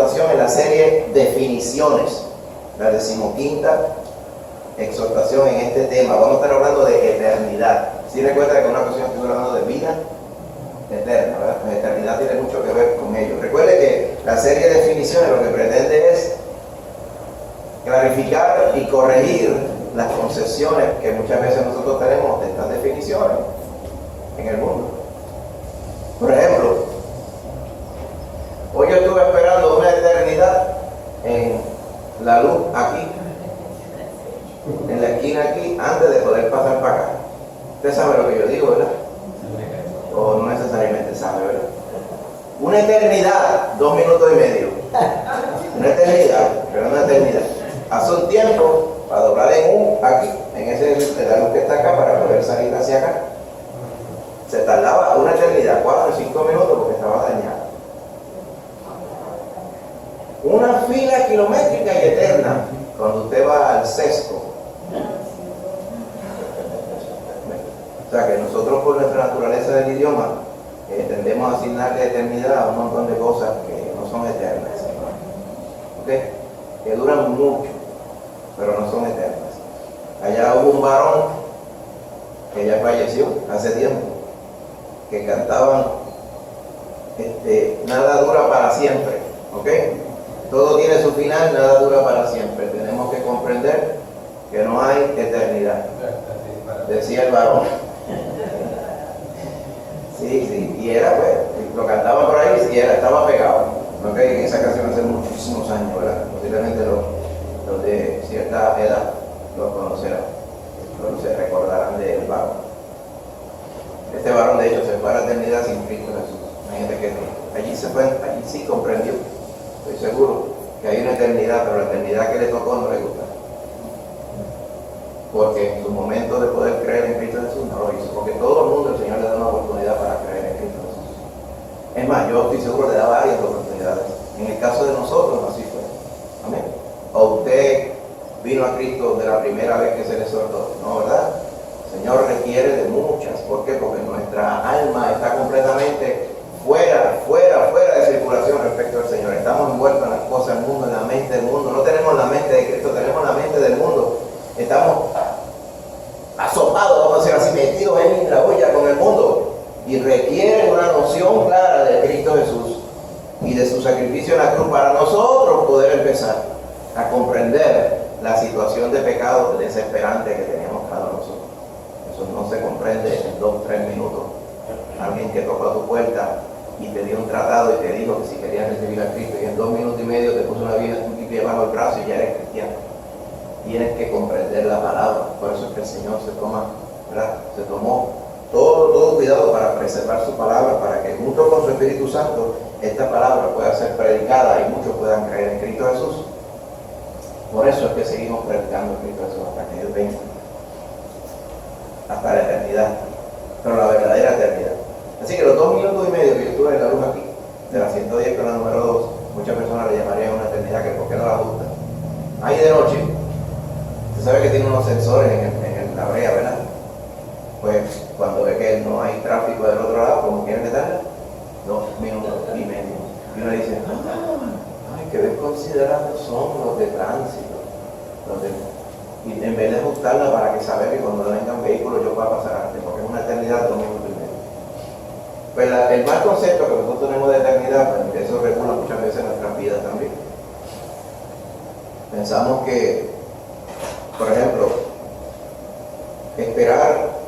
exhortación en la serie Definiciones, la 15ª exhortación en este tema. Vamos a estar hablando de eternidad. Si recuerda que en una ocasión estuve hablando de vida eterna, ¿verdad? La eternidad tiene mucho que ver con ello. Recuerde que la serie de definiciones lo que pretende es clarificar y corregir las concepciones que muchas veces nosotros tenemos de estas definiciones en el mundo. Por ejemplo, hoy yo estuve esperando una eternidad en la luz aquí, en la esquina aquí, antes de poder pasar para acá. Usted sabe lo que yo digo, ¿verdad? O no necesariamente sabe, ¿verdad? Una eternidad, 2 minutos y medio. Una eternidad, pero una eternidad. Hace un tiempo, para doblar en U, aquí, en ese de la luz que está acá, para poder salir hacia acá, se tardaba una eternidad, 4 o 5 minutos, porque estaba dañado. Una fila kilométrica y eterna, cuando usted va al sesco. O sea que nosotros, por nuestra naturaleza del idioma, tendemos a asignarle eternidad a un montón de cosas que no son eternas, ¿okay? Que duran mucho, pero no son eternas. Allá hubo un varón que ya falleció hace tiempo, que cantaban nada dura para siempre, ¿ok? Todo tiene su final, nada dura para siempre. Tenemos que comprender que no hay eternidad, decía el varón. Sí, y era, pues, lo cantaba por ahí y estaba pegado, ¿ok? En esa canción hace muchísimos años, ¿verdad? Posiblemente los de cierta edad lo conocerán, se recordarán del varón. Este varón, de hecho, se fue a la eternidad sin Cristo Jesús. Imagínate que allí sí comprendió. Estoy seguro que hay una eternidad, pero la eternidad que le tocó no le gusta. Porque en su momento de poder creer en Cristo Jesús no lo hizo. Porque todo el mundo, el Señor le da una oportunidad para creer en Cristo Jesús. Es más, yo estoy seguro que le da varias oportunidades. En el caso de nosotros, así fue. Amén. O usted vino a Cristo de la primera vez que se le exhortó, ¿no, verdad? El Señor requiere de muchas. ¿Por qué? Porque nuestra alma está completamente fuera de circulación respecto al Señor. Estamos envueltos en las cosas del mundo, en la mente del mundo. No tenemos la mente de Cristo, tenemos la mente del mundo. Estamos asopados, vamos a decir así, metidos en la olla con el mundo. Y requiere una noción clara de Cristo Jesús y de su sacrificio en la cruz para nosotros poder empezar a comprender la situación de pecado desesperante que teníamos cada uno de nosotros. Eso no se comprende en 2 o 3 minutos. Alguien que tocó a tu puerta y te dio un tratado y te dijo que si querías recibir a Cristo, y en 2 minutos y medio te puso una Biblia bajo el brazo y ya eres cristiano. Tienes que comprender la palabra. Por eso es que el Señor se tomó todo cuidado para preservar su palabra, para que junto con su Espíritu Santo esta palabra pueda ser predicada y muchos puedan creer en Cristo Jesús. Por eso es que seguimos predicando en Cristo Jesús hasta que Él venga, hasta la eternidad, pero la verdadera eternidad. Así que los 2 minutos y medio que yo estuve en la luz aquí, de la 110 con la número 2, muchas personas le llamarían una eternidad, que ¿por qué no la gusta? Ahí de noche, usted sabe que tiene unos sensores en la brea, ¿verdad? Pues cuando ve que no hay tráfico del otro lado, como quieren que tarde, 2 minutos y medio. Y uno dice, ay, qué desconsiderados son los de tránsito. Y en vez de ajustarla para que saber que cuando vengan vehículos yo pueda pasar antes, porque es una eternidad de 2 minutos y medio. Pues el mal concepto que nosotros tenemos de eternidad, pues eso regula muchas veces nuestras vidas también. Pensamos que, por ejemplo, esperar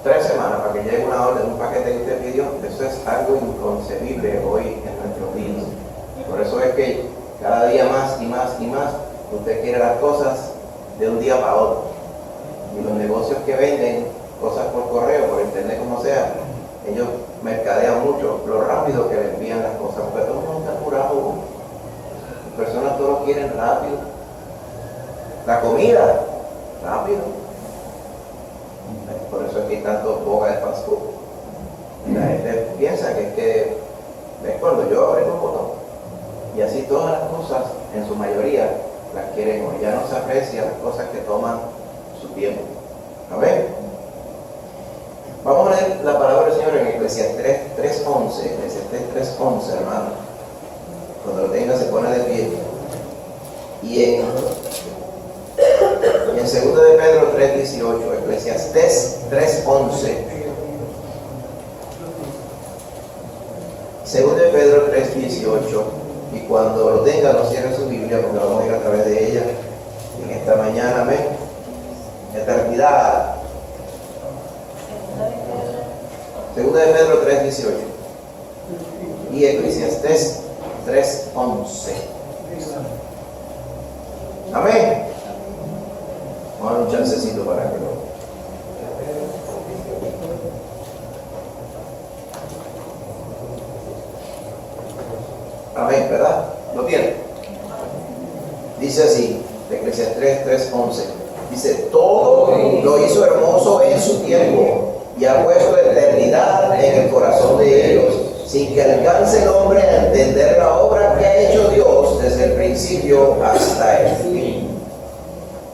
3 semanas para que llegue una orden, un paquete que usted pidió, eso es algo inconcebible hoy en nuestros días. Por eso es que cada día más y más y más usted quiere las cosas de un día para otro. Y los negocios que venden cosas por correo, por internet, como sea, ellos mercadean mucho lo rápido que le envían las cosas, porque todo el mundo está apurado. Las personas todos lo quieren rápido. La comida, rápido. Por eso es que hay tanto boga de fast food. La gente piensa que es cuando yo abro un botón. Y así todas las cosas, en su mayoría, las quieren hoy. Ya no se aprecian las cosas que toman su tiempo. ¿A ver? Vamos a leer la palabra del Señor en Eclesiastés 3:11. 3:11, Eclesiastés 3:11, hermano. Cuando lo tenga se pone de pie. Y en 2 de Pedro 3:18, Eclesiastés 3:11. 2 de Pedro 3:18. Y cuando lo tenga, no cierre su Biblia, porque vamos a ir a través de ella en esta mañana, amén. Eternidad. 2 de Pedro 3:18 y Eclesiastés 3:11. Amén. Vamos a dar un chancecito para que lo... Amén, ¿verdad? ¿Lo tiene? Dice así, Eclesiastés 3:11. Dice, todo lo hizo hermoso en su tiempo y ha puesto eternidad en el corazón de ellos, sin que alcance el hombre a entender la obra que ha hecho Dios desde el principio hasta el fin.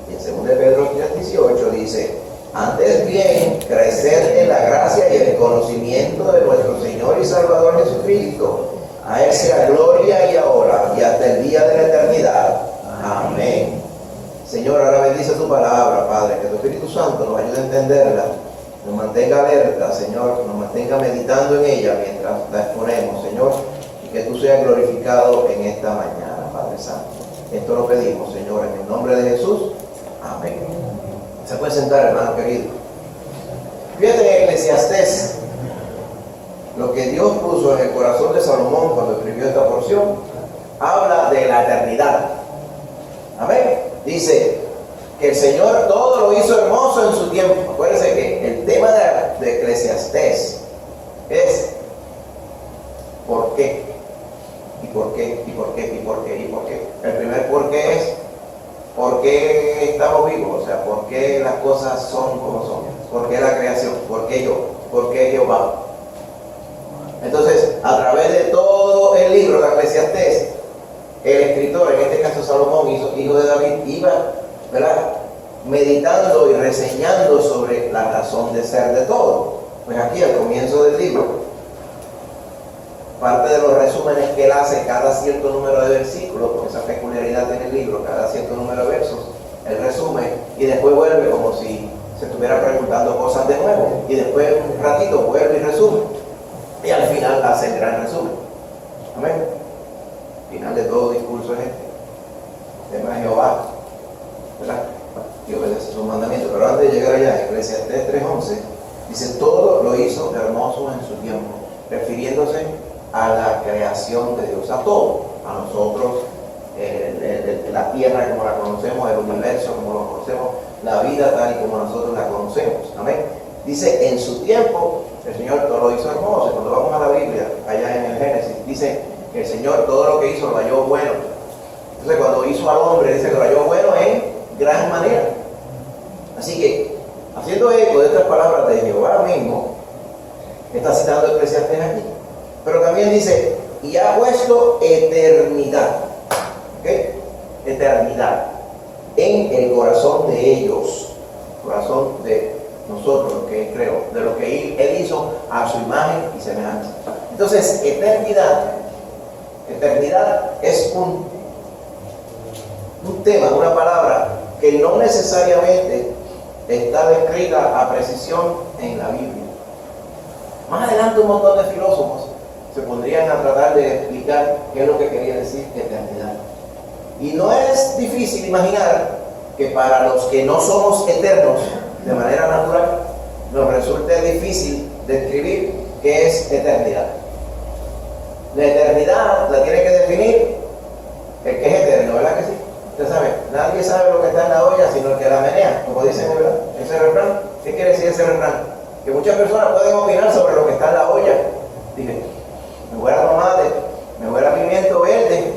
Y en 2 de Pedro 3:18 dice, antes bien, crecer en la gracia y el conocimiento de nuestro Señor y Salvador Jesucristo. A Él sea gloria y ahora y hasta el día de la eternidad. Amén. Señor, ahora bendice tu palabra, Padre, que tu Espíritu Santo nos ayude a entenderla, nos mantenga alerta, Señor, nos mantenga meditando en ella mientras la exponemos, Señor, y que tú seas glorificado en esta mañana, Padre Santo. Esto lo pedimos, Señor, en el nombre de Jesús. Amén. Se puede sentar, hermano querido. Fíjate en Eclesiastés, lo que Dios puso en el corazón de Salomón cuando escribió esta porción, habla de la eternidad. Amén. Dice que el Señor todo lo hizo hermoso en su tiempo. Acuérdense que el tema de Eclesiastés es ¿por qué? ¿Y por qué? ¿Y por qué? ¿Y por qué? ¿Y por qué? El primer por qué es ¿por qué estamos vivos? O sea, ¿por qué las cosas son como son? ¿Por qué la creación? ¿Por qué yo? ¿Por qué Jehová? Entonces, a través de todo el libro de Eclesiastés, el escritor, en este caso Salomón, hijo de David, iba, ¿verdad?, meditando y reseñando sobre la razón de ser de todo. Pues aquí, al comienzo del libro, parte de los resúmenes que él hace cada cierto número de versículos, con esa peculiaridad en el libro, cada cierto número de versos, él resume y después vuelve como si se estuviera preguntando cosas de nuevo, y después un ratito vuelve y resume, y al final hace el gran resumen. Amén. Final de todo discurso es este. Tema de Jehová, ¿verdad? Y obedece sus mandamientos. Pero antes de llegar allá, Eclesiastés 3:11 dice, todo lo hizo hermoso en su tiempo, refiriéndose a la creación de Dios, a todo, a nosotros, la tierra como la conocemos, el universo como lo conocemos, la vida tal y como nosotros la conocemos. Amén. Dice, en su tiempo, el Señor todo lo hizo hermoso. Y cuando vamos a la Biblia, allá en el Génesis, dice que el Señor todo lo que hizo lo halló bueno. Entonces, cuando hizo al hombre, dice que lo halló bueno en gran manera. Así que, haciendo eco de estas palabras de Jehová mismo, está citando Eclesiastés aquí. Pero también dice, y ha puesto eternidad, ¿okay?, eternidad en el corazón de ellos, corazón de nosotros, lo que Él creó, de lo que Él hizo a su imagen y semejanza. Entonces, eternidad es un tema, una palabra que no necesariamente está descrita a precisión en la Biblia. Más adelante un montón de filósofos se pondrían a tratar de explicar qué es lo que quería decir eternidad. Y no es difícil imaginar que para los que no somos eternos de manera natural, nos resulte difícil describir qué es eternidad. La eternidad la tiene que definir el que es eterno, ¿verdad que sí? Usted sabe, nadie sabe lo que está en la olla sino el que la menea, como dicen, ¿verdad? Ese refrán. ¿Qué quiere decir ese refrán? Que muchas personas pueden opinar sobre lo que está en la olla. Dije, me huele a tomate, me huele a pimiento verde,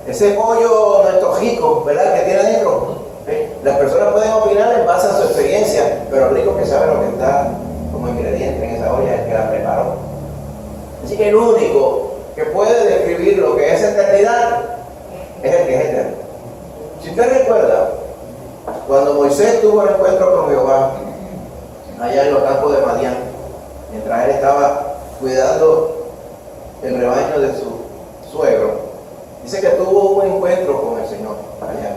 ese pollo no es tojico, ¿verdad?, que tiene dentro. ¿Sí? Las personas pueden opinar en base a su experiencia, pero el único que sabe lo que está como ingrediente en esa olla es el que la preparó. Así que el único que puede describir lo que es eternidad es el que es eterno. Si usted recuerda, cuando Moisés tuvo el encuentro con Jehová allá en los campos de Madián, mientras él estaba cuidando el rebaño de su suegro, dice que tuvo un encuentro con el Señor allá,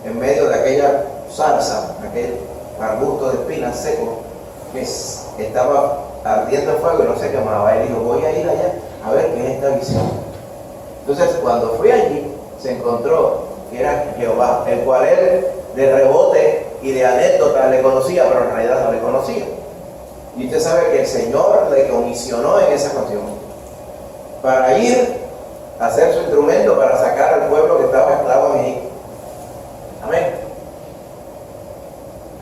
en medio de aquella zarza, aquel arbusto de espinas seco que estaba ardiendo en fuego y no se quemaba. Él dijo, voy a ir allá a ver qué es esta visión. Entonces, cuando fui allí, se encontró que era Jehová, el cual él de rebote y de anécdota le conocía, pero en realidad no le conocía. Y usted sabe que el Señor le comisionó en esa ocasión para ir a hacer su instrumento para sacar al pueblo que estaba esclavo en Egipto. Amén.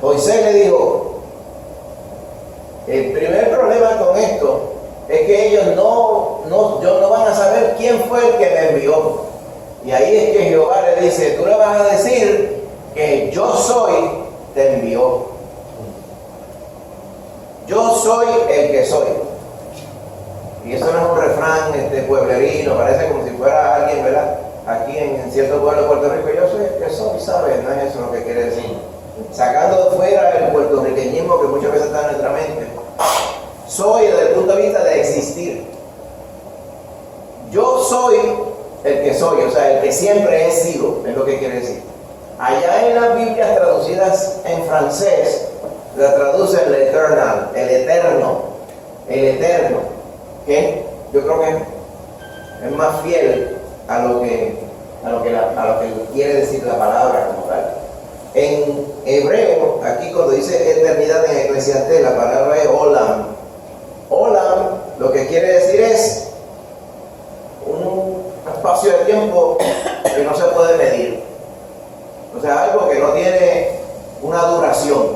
Moisés le dijo, el primer problema con esto es que ellos no van a saber quién fue el que me envió. Y ahí es que Jehová le dice, tú le vas a decir que yo soy, te envió. Yo soy el que soy. Y eso no es un refrán pueblerino, parece como si fuera alguien, ¿verdad? Aquí en cierto pueblo de Puerto Rico, yo soy el que soy, ¿sabes? No es eso lo que quiere decir. Sacando de fuera el puertorriqueñismo que muchas veces está en nuestra mente. Soy desde el punto de vista de existir. Yo soy el que soy, o sea, el que siempre he sido, es lo que quiere decir. Allá en las Biblias traducidas en francés, la traduce el eternal, el eterno, que yo creo que es más fiel a lo que quiere decir la palabra como tal. En hebreo, aquí cuando dice eternidad en Eclesiastés, la palabra es olam. Olam lo que quiere decir es un espacio de tiempo que no se puede medir. O sea, algo que no tiene una duración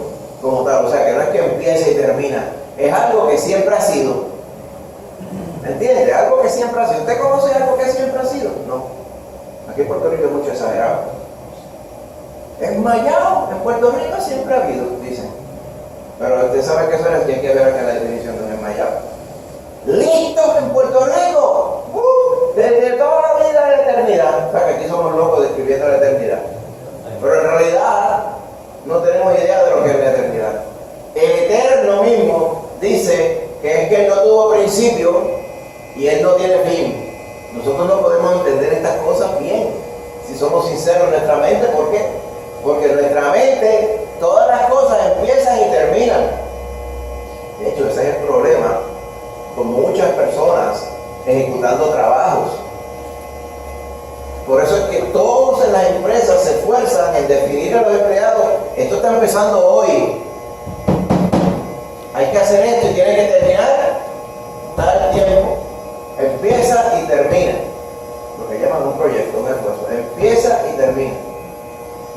como tal. O sea, que no es que empiece y termina. Es algo que siempre ha sido. ¿Entiende? Algo que siempre ha sido. ¿Usted conoce algo que siempre ha sido? No. Aquí en Puerto Rico es mucho exagerado. Enmayado en Puerto Rico siempre ha habido, dicen. Pero usted sabe que eso es que hay que ver acá la definición de un enmayado. ¡Listos en Puerto Rico! Desde toda la vida de la eternidad. O sea, que aquí somos locos describiendo la eternidad. Pero en realidad no tenemos idea de lo que es la eternidad. El eterno mismo dice que es que él no tuvo principio y él no tiene fin. Nosotros no podemos entender estas cosas bien si somos sinceros en nuestra mente. ¿Por qué? Porque en nuestra mente todas las cosas empiezan y terminan. De hecho, ese es el problema con muchas personas ejecutando trabajos. Por eso es que todos en las empresas se esfuerzan en definir a los empleados, esto está empezando hoy, hay que hacer esto y tiene que terminar tal tiempo. Empieza y termina, lo que llaman un proyecto, un esfuerzo, empieza y termina.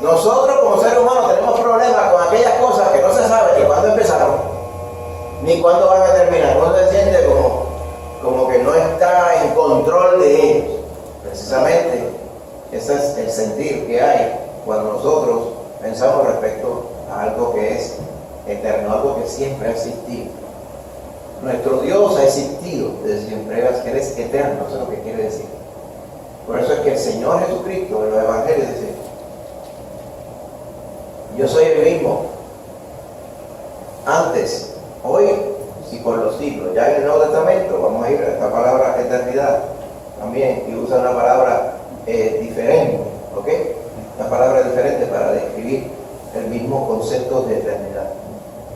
Nosotros como seres humanos tenemos problemas con aquellas cosas que no se sabe ni cuándo empezaron ni cuándo van a terminar. Uno se siente como que no está en control de ellos. Precisamente ese es el sentir que hay cuando nosotros pensamos respecto a algo que es eterno, algo que siempre ha existido. Nuestro Dios ha existido desde siempre, Él es eterno, eso es lo que quiere decir. Por eso es que el Señor Jesucristo en los Evangelios dice, yo soy el mismo antes, hoy y por los siglos. Ya en el Nuevo Testamento vamos a ir a esta palabra eternidad también, y usa una palabra diferente, ¿ok? Una palabra diferente para describir el mismo concepto de eternidad.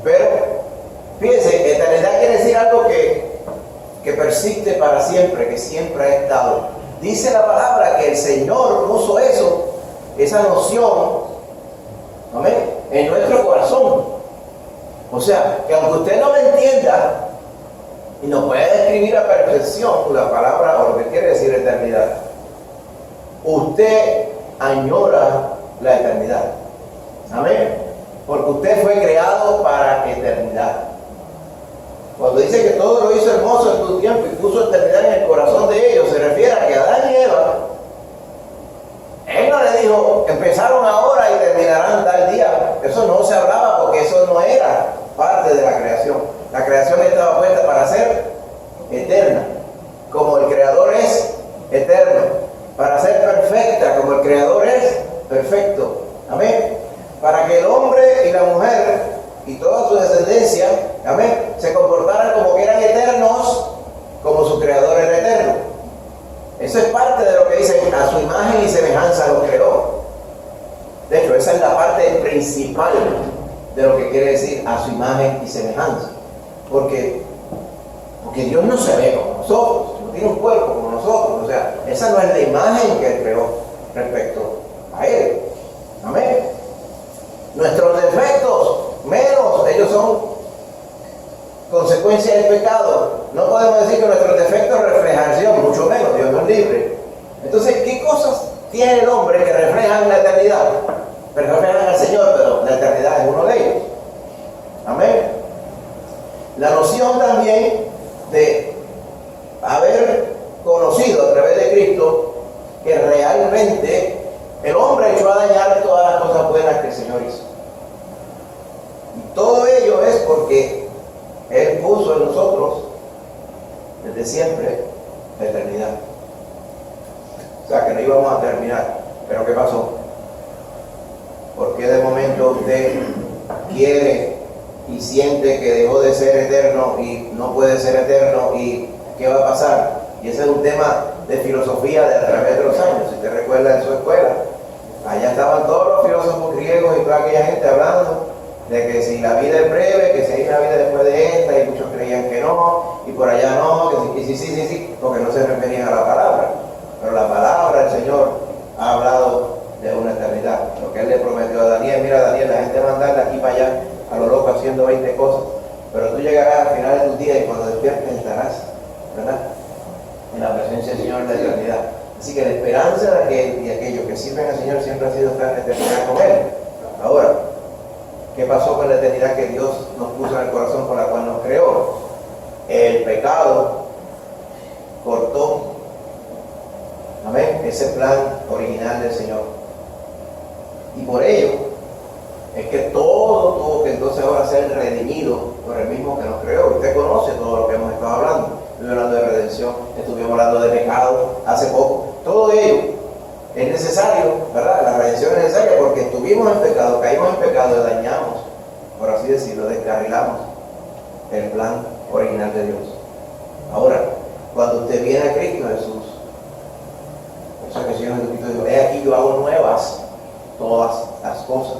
Pero fíjense, eternidad quiere decir algo que persiste para siempre, que siempre ha estado. Dice la palabra que el Señor puso esa noción, amén, en nuestro corazón. O sea, que aunque usted no lo entienda y no puede describir a perfección la palabra o lo que quiere decir eternidad, usted añora la eternidad. Amén. Porque usted fue creado para eternidad. Cuando dice que todo lo hizo hermoso en tu tiempo y puso eternidad en el corazón de ellos, se refiere a que Adán y Eva, Él no le dijo, empezaron ahora y terminarán tal día. Eso no se hablaba porque eso no era parte de la creación. La creación estaba puesta para ser eterna, como el Creador es eterno, para ser perfecta, como el Creador es perfecto. Amén. Para que el hombre y la mujer y toda su descendencia, amén, se comportaran como que eran eternos porque Dios no se ve como nosotros, no tiene un cuerpo como nosotros. O sea, esa no es la imagen que Él creó respecto a Él. Amén. Nuestros defectos, menos, ellos son consecuencia del pecado. No podemos decir que nuestros defectos reflejan Dios, mucho menos, Dios nos libre. Entonces, ¿qué cosas tiene el hombre que reflejan la eternidad? Pero reflejan al Señor, pero la eternidad es uno de ellos. Amén. La noción también de haber conocido a través de Cristo que realmente el hombre echó a dañar todas las cosas buenas que el Señor hizo. Y todo ello es porque Él puso en nosotros desde siempre la eternidad. O sea que no íbamos a terminar. Pero ¿qué pasó? ¿Por qué de momento usted quiere y siente que dejó de ser eterno y no puede ser eterno? ¿Y qué va a pasar? Y ese es un tema de filosofía de a través de los años. Si te recuerda en su escuela, allá estaban todos los filósofos griegos y toda aquella gente hablando de que si la vida es breve, que si hay una vida después de esta, y muchos creían que no, y por allá no, que sí, porque no se referían a la palabra. Pero la palabra del Señor ha hablado de una eternidad. Lo que Él le prometió a Daniel: mira, Daniel, la gente va a andar de aquí para allá a lo loco haciendo 20 cosas, pero tú llegarás al final de tus días y cuando despiertes estarás, ¿verdad?, en la presencia del Señor en la eternidad. Así que la esperanza de aquel y aquellos que sirven al Señor siempre ha sido estar en eternidad con Él. Ahora, ¿qué pasó con la eternidad que Dios nos puso en el corazón, con la cual nos creó? El pecado cortó, amén, ese plan original del Señor. Y por ello es que todo tuvo que entonces ahora ser redimido por el mismo que nos creó. Usted conoce todo lo que hemos estado hablando. Estuvimos hablando de redención, estuvimos hablando de pecado hace poco. Todo ello es necesario, ¿verdad? La redención es necesaria porque estuvimos en pecado, caímos en pecado y dañamos, por así decirlo, descarrilamos el plan original de Dios. Ahora, cuando usted viene a Cristo Jesús, eso que el Señor Jesucristo dijo: he aquí yo hago nuevas todas las cosas.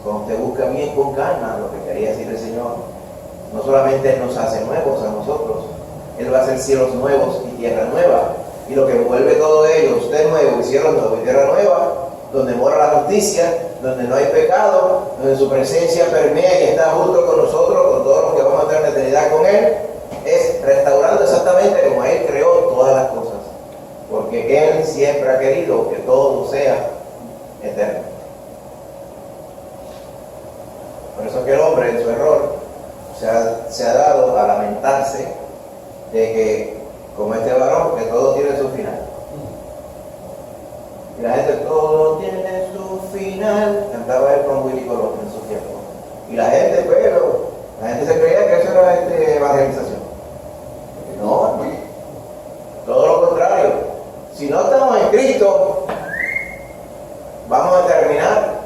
Cuando usted busca bien con calma lo que quería decir el Señor, no solamente Él nos hace nuevos a nosotros, Él va a hacer cielos nuevos y tierra nueva, y lo que envuelve todo ello, usted nuevo y cielo nuevo y tierra nueva, donde mora la justicia, donde no hay pecado, donde su presencia permea y está junto con nosotros, con todos los que vamos a tener la eternidad con Él, es restaurando exactamente como Él creó todas las cosas, porque Él siempre ha querido que todo sea eterno. Por eso que el hombre, en su error, se ha dado a lamentarse de que, como este varón, que todo tiene su final. Y la gente: todo tiene su final, cantaba él con Willy Colón en su tiempo. Y la gente, pero la gente se creía que eso era evangelización. No, todo lo contrario. Si no estamos en Cristo, vamos a terminar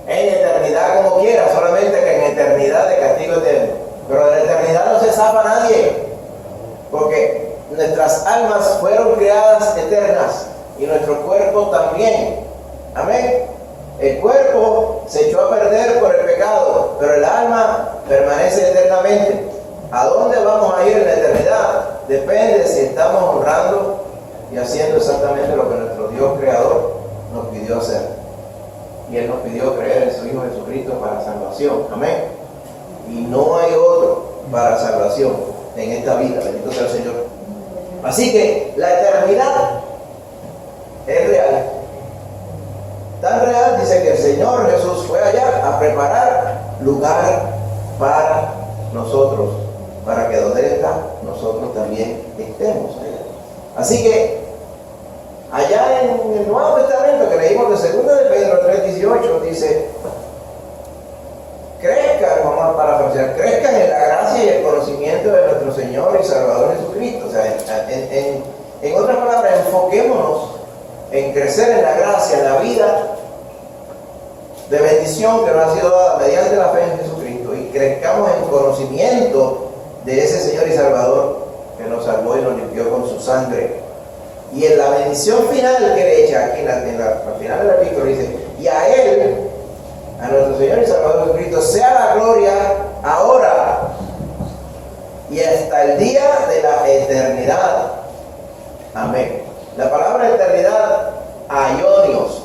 en eternidad como quiera, solamente que en eternidad de castigo eterno. Pero de la eternidad no se zafa nadie, porque nuestras almas fueron creadas eternas y nuestro cuerpo también. Amén. El cuerpo se echó a perder por el pecado, pero el alma permanece eternamente. ¿A dónde vamos a ir en la eternidad? Depende de si estamos honrando y haciendo exactamente lo que nuestro Dios creador nos pidió hacer. Y Él nos pidió creer en su Hijo Jesucristo para salvación. Amén. Y no hay otro para salvación en esta vida. Bendito sea el Señor. Así que la eternidad es real. Tan real, dice, que el Señor Jesús fue allá a preparar lugar para nosotros, para que donde Él está, nosotros también estemos allá. Así que allá en el Nuevo Testamento que leímos de 2 de Pedro 3:18 dice: crezcan, vamos a parafrasear, crezcan en la gracia y el conocimiento de nuestro Señor y Salvador Jesucristo. O sea, en otras palabras, enfoquémonos en crecer en la gracia, en la vida de bendición que nos ha sido dada mediante la fe en Jesucristo, y crezcamos en conocimiento de ese Señor y Salvador que nos salvó y nos limpió con su sangre. Y en la bendición final que le echa aquí al final del capítulo dice: y a Él, a nuestro Señor y Salvador Jesucristo, sea la gloria ahora y hasta el día de la eternidad. Amén. La palabra eternidad, aionios,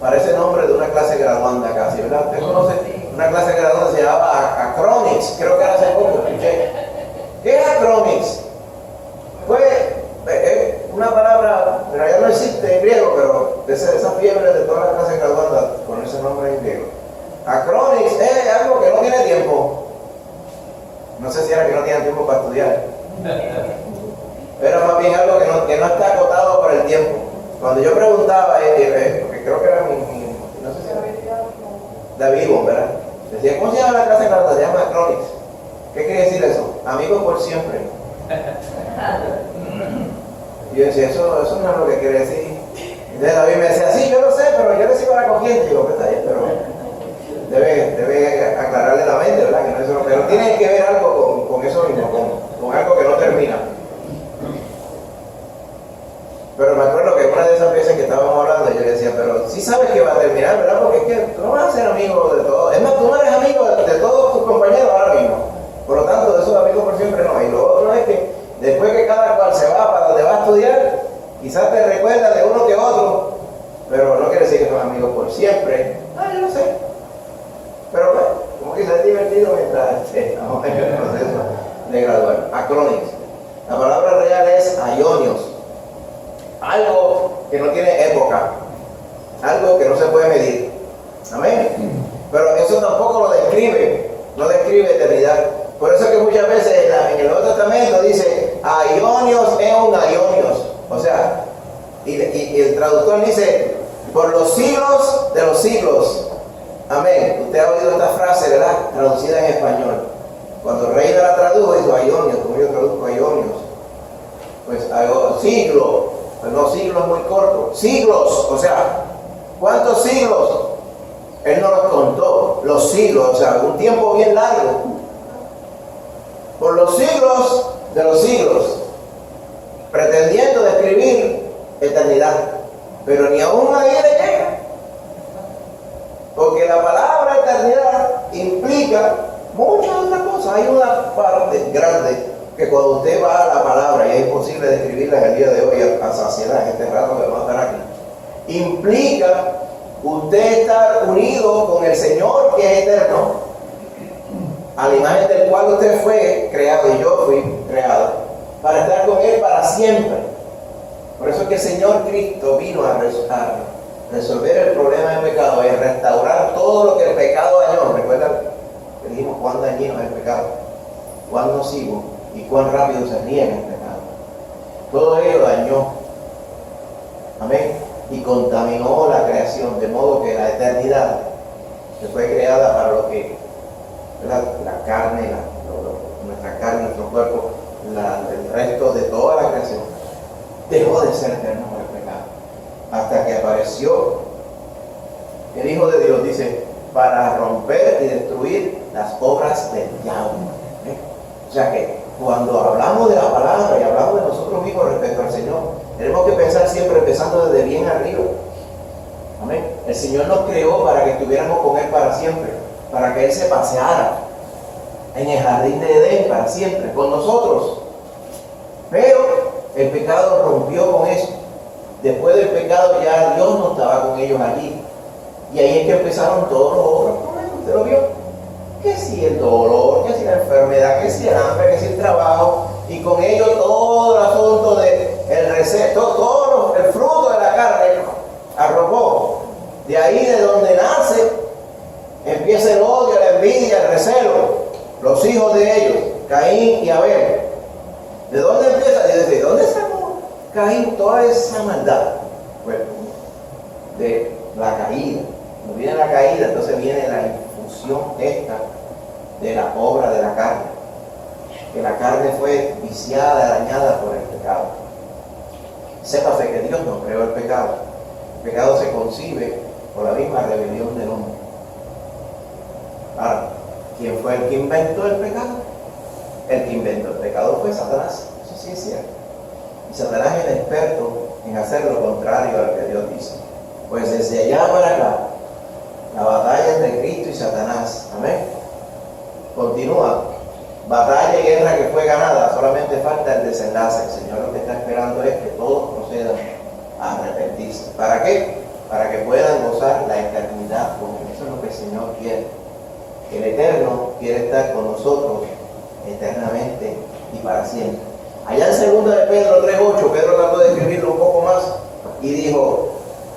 parece nombre de una clase graduanda casi, ¿verdad? ¿Usted conoce una clase graduanda que se llamaba Acronics? Creo que era hace poco, escuché. ¿Qué es Acronics? Pues una palabra, en realidad no existe en griego, pero esa fiebre de todas las clases graduandas con ese nombre en griego. Acronics es algo que no tiene tiempo. No sé si era que no tiene tiempo para estudiar, pero más bien algo que no está acotado por el tiempo. Cuando yo preguntaba, porque creo que era no sé si era David Bon, ¿verdad? Decía, ¿cómo se llama la clase graduanda? Se llama Acronics. ¿Qué quiere decir eso? Amigos por siempre. Y yo decía, eso no es lo que quiere decir. Entonces David me decía, sí, yo lo sé, pero yo le sigo la corriente. Y yo, pues está bien, pero debe aclararle la mente, ¿verdad? Que no es eso, pero tiene que ver algo con eso mismo, con algo que no termina. Pero me acuerdo que una de esas veces que estábamos hablando, yo le decía, pero sí sabes que va a terminar, ¿verdad? Porque es que tú no vas a ser amigo de todos. Es más, tú no eres amigo de todos tus compañeros ahora mismo. Por lo tanto, de esos amigos por siempre no. Y lo otro es que después que cada cual se va para donde va a estudiar, quizás te recuerda de uno que otro, pero no quiere decir que son amigos por siempre. Yo no sé. Pero bueno, como que es divertido mientras estamos en el proceso de graduar. Acronics. La palabra real es aionios. Algo que no tiene época. Algo que no se puede medir. Amén. Pero eso tampoco lo describe. No describe eternidad. Por eso es que muchas veces en el Nuevo Testamento dice aionios eon aionios. O sea, y el traductor dice por los siglos de los siglos. Amén. Usted ha oído esta frase, ¿verdad? Traducida en español. Cuando Reina la tradujo, dijo aionios, como yo traduzco aionios. Pues siglo, pues no, siglo es muy corto. Siglos, o sea, ¿cuántos siglos? Él no los contó, los siglos, o sea, un tiempo bien largo. Por los siglos de los siglos, pretendiendo describir eternidad, pero ni aún ahí le llega. Porque la palabra eternidad implica muchas otras cosas. Hay una parte grande que cuando usted va a la palabra, y es imposible describirla en el día de hoy a saciedad, en este rato que vamos a estar aquí, implica usted estar unido con el Señor que es eterno, a la imagen del cual usted fue creado y yo fui creado, para estar con Él para siempre. Por eso es que el Señor Cristo vino a resolver el problema del pecado y a restaurar todo lo que el pecado dañó. ¿Recuerdan que dijimos cuán dañino es el pecado? Cuán nocivo y cuán rápido se riega el pecado. Todo ello dañó. Amén. Y contaminó la creación, de modo que la eternidad que fue creada para lo que la carne, nuestra carne, nuestro cuerpo, el resto de toda la creación, dejó de ser eterno por el pecado. Hasta que apareció el Hijo de Dios, dice, para romper y destruir las obras del diablo. O sea que cuando hablamos de la palabra y hablamos de nosotros mismos respecto al Señor, tenemos que pensar siempre empezando desde bien arriba. Amén. El Señor nos creó para que estuviéramos con Él para siempre, para que Él se paseara en el jardín de Edén para siempre, con nosotros. Pero el pecado rompió con eso. Después del pecado ya Dios no estaba con ellos allí. Y ahí es que empezaron todos los otros problemas. ¿Usted lo vio? Que si el dolor, que si la enfermedad, que si el hambre, que si el trabajo. Y con ello todo el asunto de el receto, todo el fruto de la carne arropó. De ahí de donde nace, empieza el odio, la envidia, el recelo. Los hijos de ellos, Caín y Abel. ¿De dónde empieza? ¿De dónde sacó Caín toda esa maldad? Bueno, de la caída. Cuando viene la caída, entonces viene la infusión esta de la obra de la carne. Que la carne fue viciada, dañada por el pecado. Sépase que Dios no creó el pecado. El pecado se concibe por la misma rebelión del hombre. Ahora, ¿quién fue el que inventó el pecado? El que inventó el pecado fue Satanás. Eso sí es cierto. Y Satanás es el experto en hacer lo contrario a lo que Dios dice. Pues desde allá para acá, la batalla entre Cristo y Satanás, amén, continúa batalla y guerra que fue ganada, solamente falta el desenlace. El Señor lo que está esperando es que todos procedan a arrepentirse. ¿Para qué? Para que puedan gozar la eternidad con Él. Eso es lo que el Señor quiere. El Eterno quiere estar con nosotros eternamente y para siempre. Allá en 2 de Pedro 3:8, Pedro trató de escribirlo un poco más y dijo: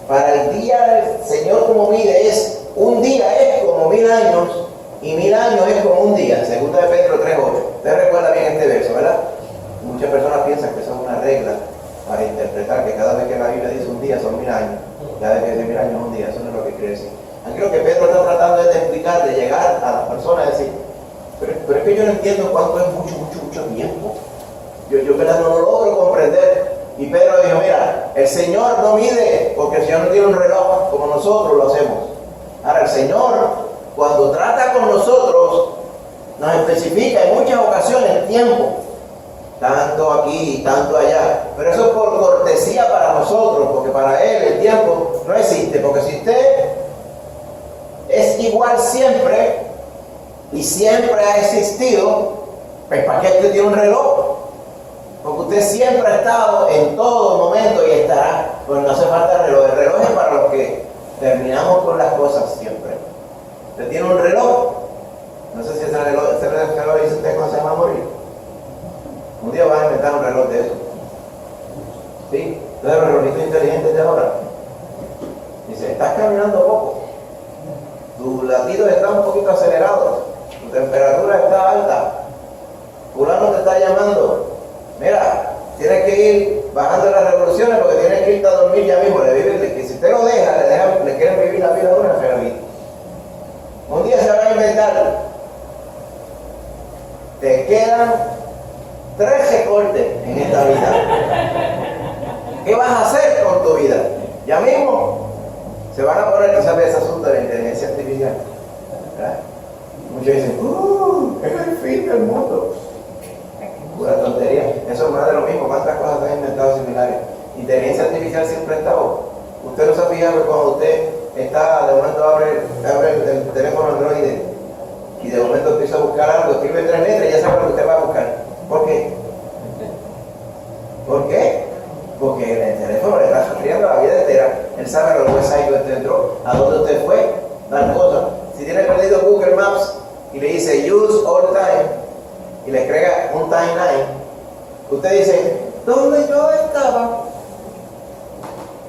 para el día del Señor como mide es, un día es como 1000 años y 1000 años es como un día. 2 de Pedro 3:8. Usted recuerda bien este verso, ¿verdad? Muchas personas piensan que eso es una regla para interpretar que cada vez que la Biblia dice un día son 1000 años, cada vez que dice 1000 años es un día. Eso no es lo que quiere decir. Aquí lo que Pedro está tratando es de explicar, de llegar a las personas y decir: pero es que yo no entiendo cuánto es mucho tiempo. Yo ¿verdad? No lo logro comprender. Y Pedro dijo: mira, el Señor no mide, porque el Señor no tiene un reloj como nosotros lo hacemos. Ahora, el Señor, cuando trata con nosotros, nos especifica en muchas ocasiones tiempo, tanto aquí y tanto allá. Pero eso es por cortesía para nosotros, porque para Él el tiempo no existe. Porque si usted es igual siempre y siempre ha existido, pues ¿para qué usted tiene un reloj? Porque usted siempre ha estado en todo momento y estará. Pues no hace falta reloj. El reloj es para los que terminamos con las cosas siempre. Usted tiene un reloj. No sé si ese reloj dice usted cuando se va a morir. Un día van a inventar un reloj de eso. ¿Sí? Entonces los relojitos inteligentes de ahora. Dice: estás caminando poco. Tu latido está un poquito acelerado. Tu temperatura está alta. Fulano te está llamando. Mira, tienes que ir bajando las revoluciones porque tienes que irte a dormir ya mismo. Que si usted lo deja, le quieren vivir la vida de una enfermita. Un día se van a inventar. Te quedan 3 recortes en esta vida. ¿Qué vas a hacer con tu vida? Ya mismo se van a poner, tú sabes, ese asunto de la inteligencia artificial, ¿verdad? Muchos dicen: es el fin del mundo. Pura tontería. Eso es más de lo mismo. ¿Cuántas cosas se han inventado similares? Inteligencia artificial siempre ha estado. Usted no se ha fijado que cuando usted está, de momento abre el teléfono Android y de momento empieza a buscar algo, escribe 3 letras y ya sabe lo que usted va a buscar. ¿Por qué? ¿Por qué? Porque el teléfono le está sufriendo la vida entera. Él sabe a los websites que usted entró, a dónde usted fue, tal cosa. Si tiene perdido Google Maps y le dice use all time y le crea un timeline, usted dice: ¿dónde yo estaba?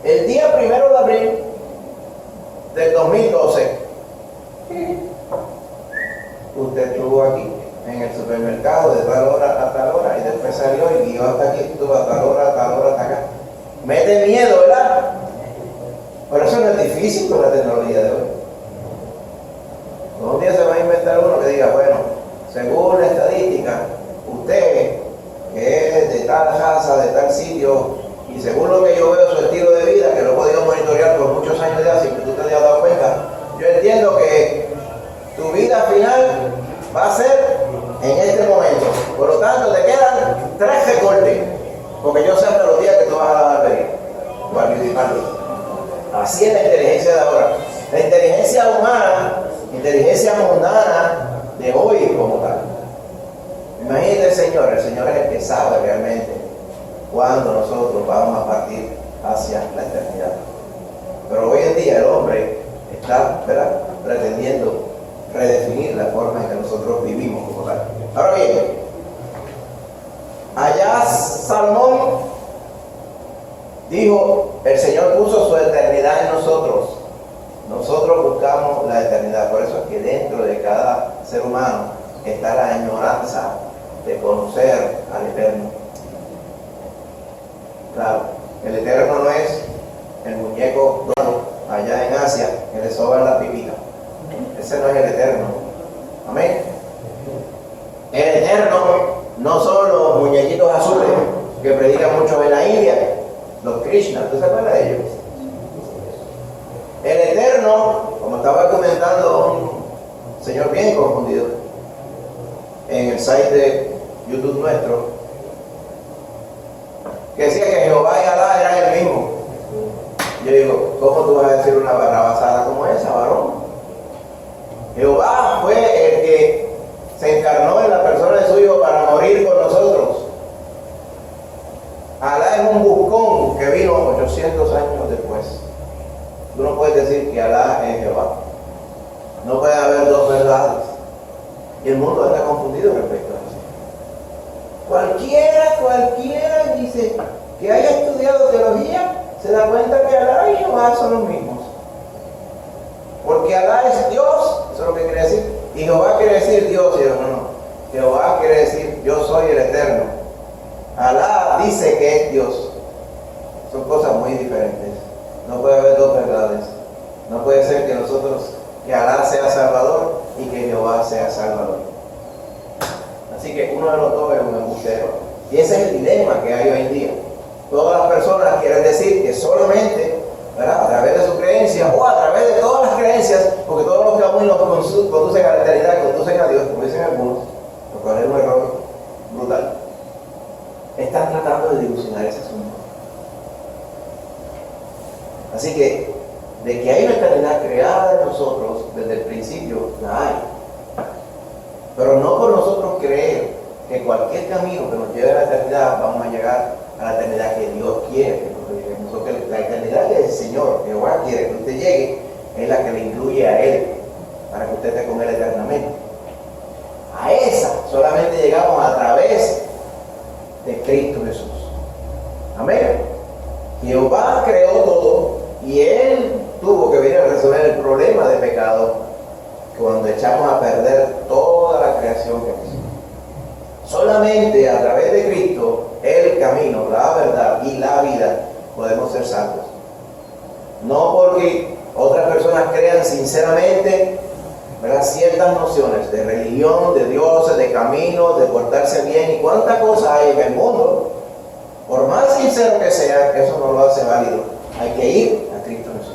El día 1 de abril del 2012. Usted estuvo aquí en el supermercado de tal hora a tal hora y después salió y guió hasta aquí, estuvo a tal hora, hasta acá. Mete miedo, ¿verdad? Pero eso no es difícil con la tecnología de hoy. Un día se va a inventar uno que diga: bueno, según la estadística, usted que es de tal raza, de tal sitio, y según lo que yo veo su estilo de vida, que lo he podido monitorear por muchos años ya sin que tú te hayas dado cuenta, yo entiendo que tu vida final va a ser en este momento. Por lo tanto, te quedan 3 recortes, porque yo sé hasta los días que tú vas a la barbería o al beauty parlor. Así es la inteligencia de ahora. La inteligencia humana, inteligencia mundana de hoy como tal. Imagínate el Señor es el que sabe realmente cuándo nosotros vamos a partir hacia la eternidad. Pero hoy en día el hombre está, ¿verdad?, pretendiendo redefinir la forma en que nosotros vivimos como tal. Ahora bien, allá Salomón dijo: el Señor puso su eternidad en nosotros. Nosotros buscamos la eternidad. Por eso es que dentro de cada ser humano está la añoranza de conocer al Eterno. Claro, el Eterno no es el muñeco dorado allá en Asia que le soban la pipita. Ese no es el Eterno. Amén. El Eterno no son los muñequitos azules que predican mucho en la India, los Krishna. ¿Tú se acuerdas de ellos? El Eterno, como estaba comentando un señor bien confundido en el site de YouTube nuestro, que decía que Jehová y Alá eran el mismo. Yo digo: ¿cómo tú vas a decir una barrabasada como esa, varón? Jehová fue el que se encarnó en la persona de su Hijo para morir por nosotros. Alá es un buscón que vino 800 años después. Tú no puedes decir que Alá es Jehová. No puede haber dos verdades. Y el mundo está confundido respecto a eso. Cualquiera dice que haya estudiado teología, se da cuenta que Alá y Jehová son los mismos. Porque Alá es Dios, eso es lo que quiere decir. Y Jehová quiere decir Dios, y no. Jehová quiere decir yo soy el Eterno. Alá dice que es Dios. Son cosas muy diferentes. No puede haber dos verdades. No puede ser que Alá sea Salvador y que Jehová sea Salvador. Así que uno de los dos es un embustero. Y ese es el dilema que hay hoy en día. Todas las personas quieren decir que solamente, ¿verdad?, a través de su creencia o a través de todas las creencias, porque todos los caminos conducen a la eternidad, conducen a Dios, como dicen algunos, lo cual es un error brutal. Están tratando de dilucidar ese asunto. Así que, de que hay una eternidad creada de nosotros desde el principio, la hay. Pero no por nosotros creer que cualquier camino que nos lleve a la eternidad vamos a llegar a la eternidad que Dios quiere que nosotros lleguemos. Que la eternidad que el Señor, Jehová, quiere que usted llegue es la que le incluye a Él, para que usted esté con Él eternamente. A esa solamente llegamos a través de Cristo Jesús. Amén. Jehová creó todo y Él tuvo que venir a resolver el problema de pecado cuando echamos a perder toda la creación que hizo. Solamente a través de Cristo, el camino, la verdad y la vida, podemos ser salvos. No porque otras personas crean sinceramente, ¿verdad?, ciertas nociones de religión, de dioses, de caminos, de portarse bien y cuántas cosas hay en el mundo. Por más sincero que sea, eso no lo hace válido. Hay que ir a Cristo Jesús.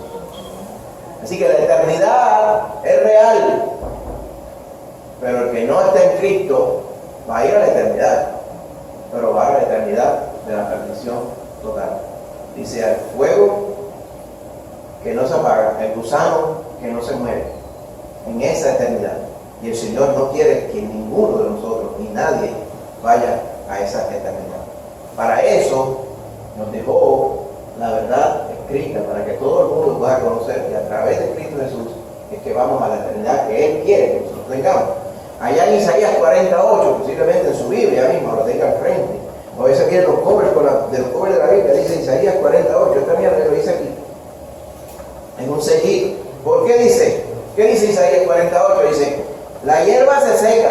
Así que la eternidad es real, pero el que no está en Cristo va a ir a la eternidad, pero va a la eternidad de la perdición total. Dice, al fuego que no se apaga, el gusano que no se muere, en esa eternidad. Y el Señor no quiere que ninguno de nosotros, ni nadie, vaya a esa eternidad. Para eso nos dejó la verdad escrita, para que todo el mundo pueda conocer que a través de Cristo Jesús es que vamos a la eternidad que Él quiere que nosotros tengamos. Allá en Isaías 48, posiblemente en su Biblia misma, lo tenga al frente. O a veces vienen los covers de los covers de la Biblia, dice Isaías 48, esta mierda lo dice aquí. En un sellito. ¿Por qué dice? ¿Qué dice Isaías 48? Dice, la hierba se seca,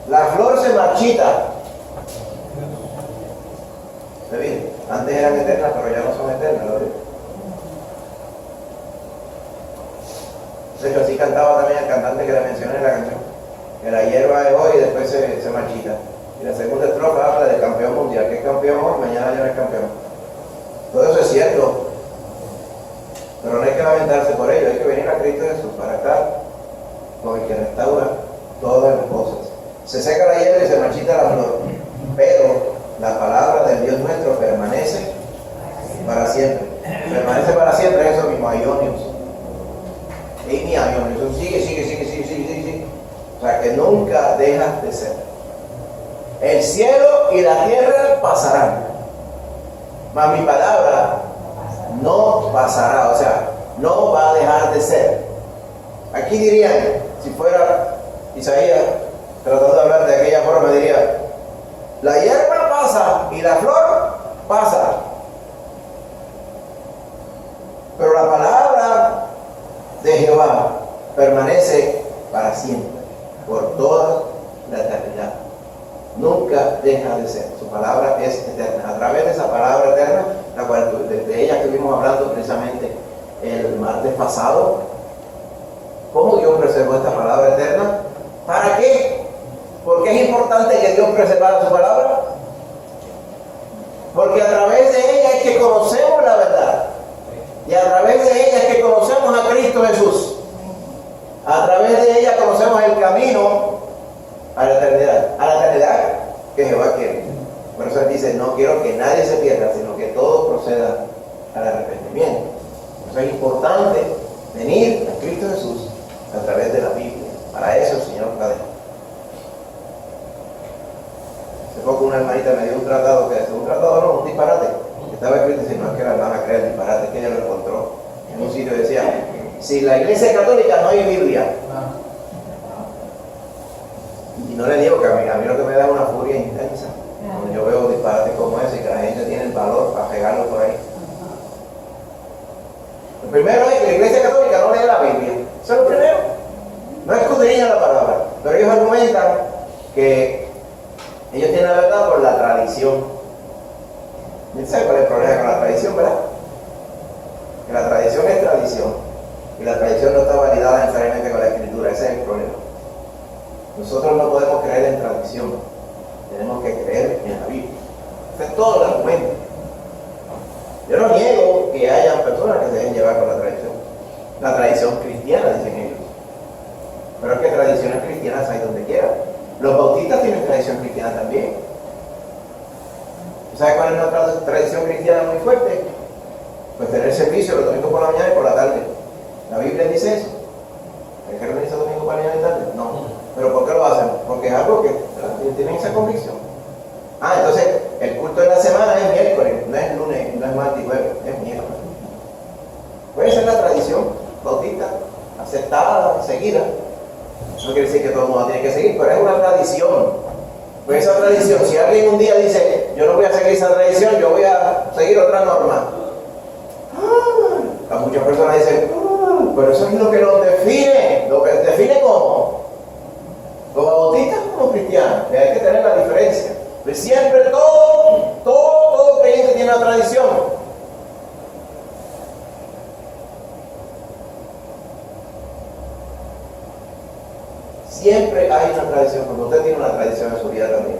la flor se marchita. ¿Se ve? Antes eran eternas, pero ya no son eternas, ¿lo ves? De hecho, así cantaba también el cantante que le mencioné en la canción, que la hierba es hoy y después se marchita. Y la segunda estrofa habla del campeón mundial, que es campeón hoy, mañana ya no es campeón. Todo eso es cierto, pero no hay que lamentarse por ello, hay que venir a Cristo Jesús para estar con el que restaura todas las cosas. Se seca la hierba y se marchita la flor, pero la palabra del Dios nuestro permanece para siempre. Permanece para siempre, eso mismo, Aionios. Y mi Aionios, sigue. O sea, que nunca deja de ser. El cielo y la tierra pasarán, mas mi palabra no pasará, o sea, no va a dejar de ser. Aquí dirían, si fuera Isaías tratando de hablar de aquella forma, diría, la hierba pasa y la flor pasa, pero la palabra de Jehová permanece para siempre, por toda la eternidad. Nunca deja de ser. Su palabra es eterna. A través de esa palabra eterna, la cual de ella estuvimos hablando precisamente el martes pasado, ¿cómo Dios preservó esta palabra eterna? ¿Para qué? ¿Por qué es importante que Dios preservara su palabra? Porque a través de ella es que conocemos la verdad. Y a través de ella es que conocemos a Cristo Jesús. A través de ella conocemos el camino a la eternidad que Jehová quiere. Por eso Él dice, no quiero que nadie se pierda, sino que todos procedan al arrepentimiento. Por eso es importante venir a Cristo Jesús a través de la Biblia. Para eso el Señor la dejó. Hace poco una hermanita me dio un tratado, un tratado no, un disparate. Estaba escrito diciendo, no es que la hermana crea el disparate, es que ella lo encontró en un sitio que decía, si la iglesia católica no hay Biblia. Y no le digo que a mí lo que me da es una furia intensa. Cuando yo veo disparates como ese y que la gente tiene el valor para pegarlo por ahí. Lo primero es que la iglesia católica no lee la Biblia. Eso es lo primero. No escudriñan la palabra. Pero ellos argumentan que ellos tienen la verdad por la tradición. ¿Saben cuál es el problema con la tradición, verdad? Que la tradición es tradición. Y la tradición no está validada necesariamente con la escritura. Ese es el problema. Nosotros no podemos creer en tradición. Tenemos que creer en la Biblia. Ese es todo el argumento. Yo no niego que haya personas que se dejen llevar por la tradición. La tradición cristiana, dicen ellos. Pero es que tradiciones cristianas hay donde quiera. Los bautistas tienen tradición cristiana también. ¿Sabes cuál es otra tradición cristiana muy fuerte? Pues tener servicio los domingos por la mañana y por la tarde. ¿La Biblia dice eso? ¿Hay que reunirse domingo por la mañana y tarde? No. ¿Pero por qué lo hacen? Porque es algo que tienen esa convicción. Entonces el culto de la semana es miércoles, no es lunes, no es martes y jueves, es miércoles. Puede ser la tradición bautista, aceptada, seguida. No quiere decir que todo el mundo tiene que seguir, pero es una tradición. Pues esa tradición, si alguien un día dice, yo no voy a seguir esa tradición, yo voy a seguir otra norma. A muchas personas dicen, pero eso es lo que nos define. ¿Lo que define cómo? Como bautistas como cristianos. Y hay que tener la diferencia. Pues siempre todo creyente tiene una tradición. Siempre hay una tradición, cuando usted tiene una tradición en su vida también.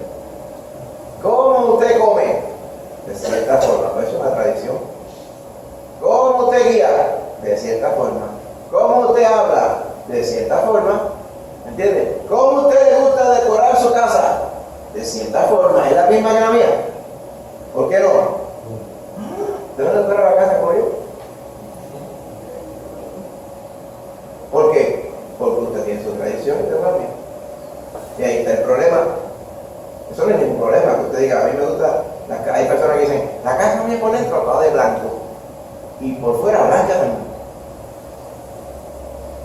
¿Cómo usted come? De cierta forma, pues es una tradición. ¿Cómo usted guía? De cierta forma. ¿Cómo usted habla? De cierta forma. ¿Entiende? ¿Cómo usted le gusta decorar su casa? De cierta forma. ¿Es la misma que la mía? ¿Por qué no? ¿Usted no decora la casa como yo? ¿Por qué? Porque usted tiene su tradición y usted cambia. Y ahí está el problema. Eso no es ningún problema que usted diga, a mí me gusta. Hay personas que dicen, la casa mía por dentro toda de blanco y por fuera blanca también.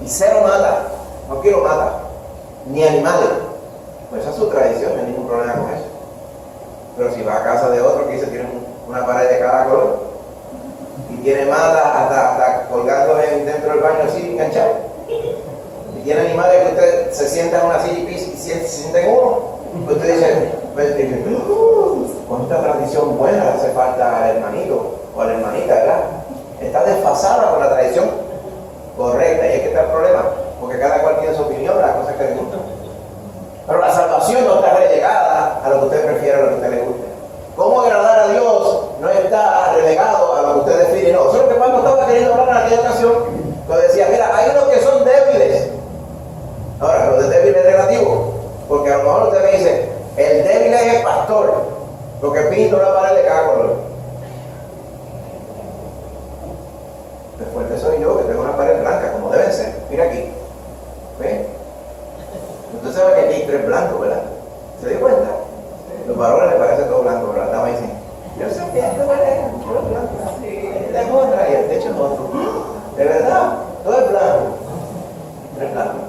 Y cero mata, no quiero mata, ni animales. Pues esa es su tradición, no hay ningún problema con eso. Pero si va a casa de otro que dice tiene una pared de cada color y tiene mata hasta colgando dentro del baño así enganchado. Tiene animales que usted se sienta en una silla y se sienta en uno. Usted dice, ¿cuánta tradición buena le hace falta al hermanito o a la hermanita, verdad? Está desfasada con la tradición correcta. Y es que está el problema, porque cada cual tiene su opinión de las cosas que le gustan. Pero la salvación no está relegada a lo que usted prefiera, a lo que usted le guste. ¿Cómo agradar a Dios no está relegado a lo que usted define? No, eso es lo que Pablo estaba queriendo hablar en aquella ocasión. Cuando decía, mira, hay unos que son débiles. Ahora, lo de débil es relativo, porque a lo mejor usted me dice, el débil es el pastor, porque pinta una pared de cada color. El fuerte soy yo, que tengo una pared blanca, como deben ser. Mira aquí. ¿Ve? Usted sabe que aquí hay 3 blancos, ¿verdad? ¿Se dio cuenta? Los varones les parece todo blanco, pero la dama dice, yo sé que esta pared es todo blanco. Esta es otra y el techo es otro. De verdad, todo es blanco. 3 blancos.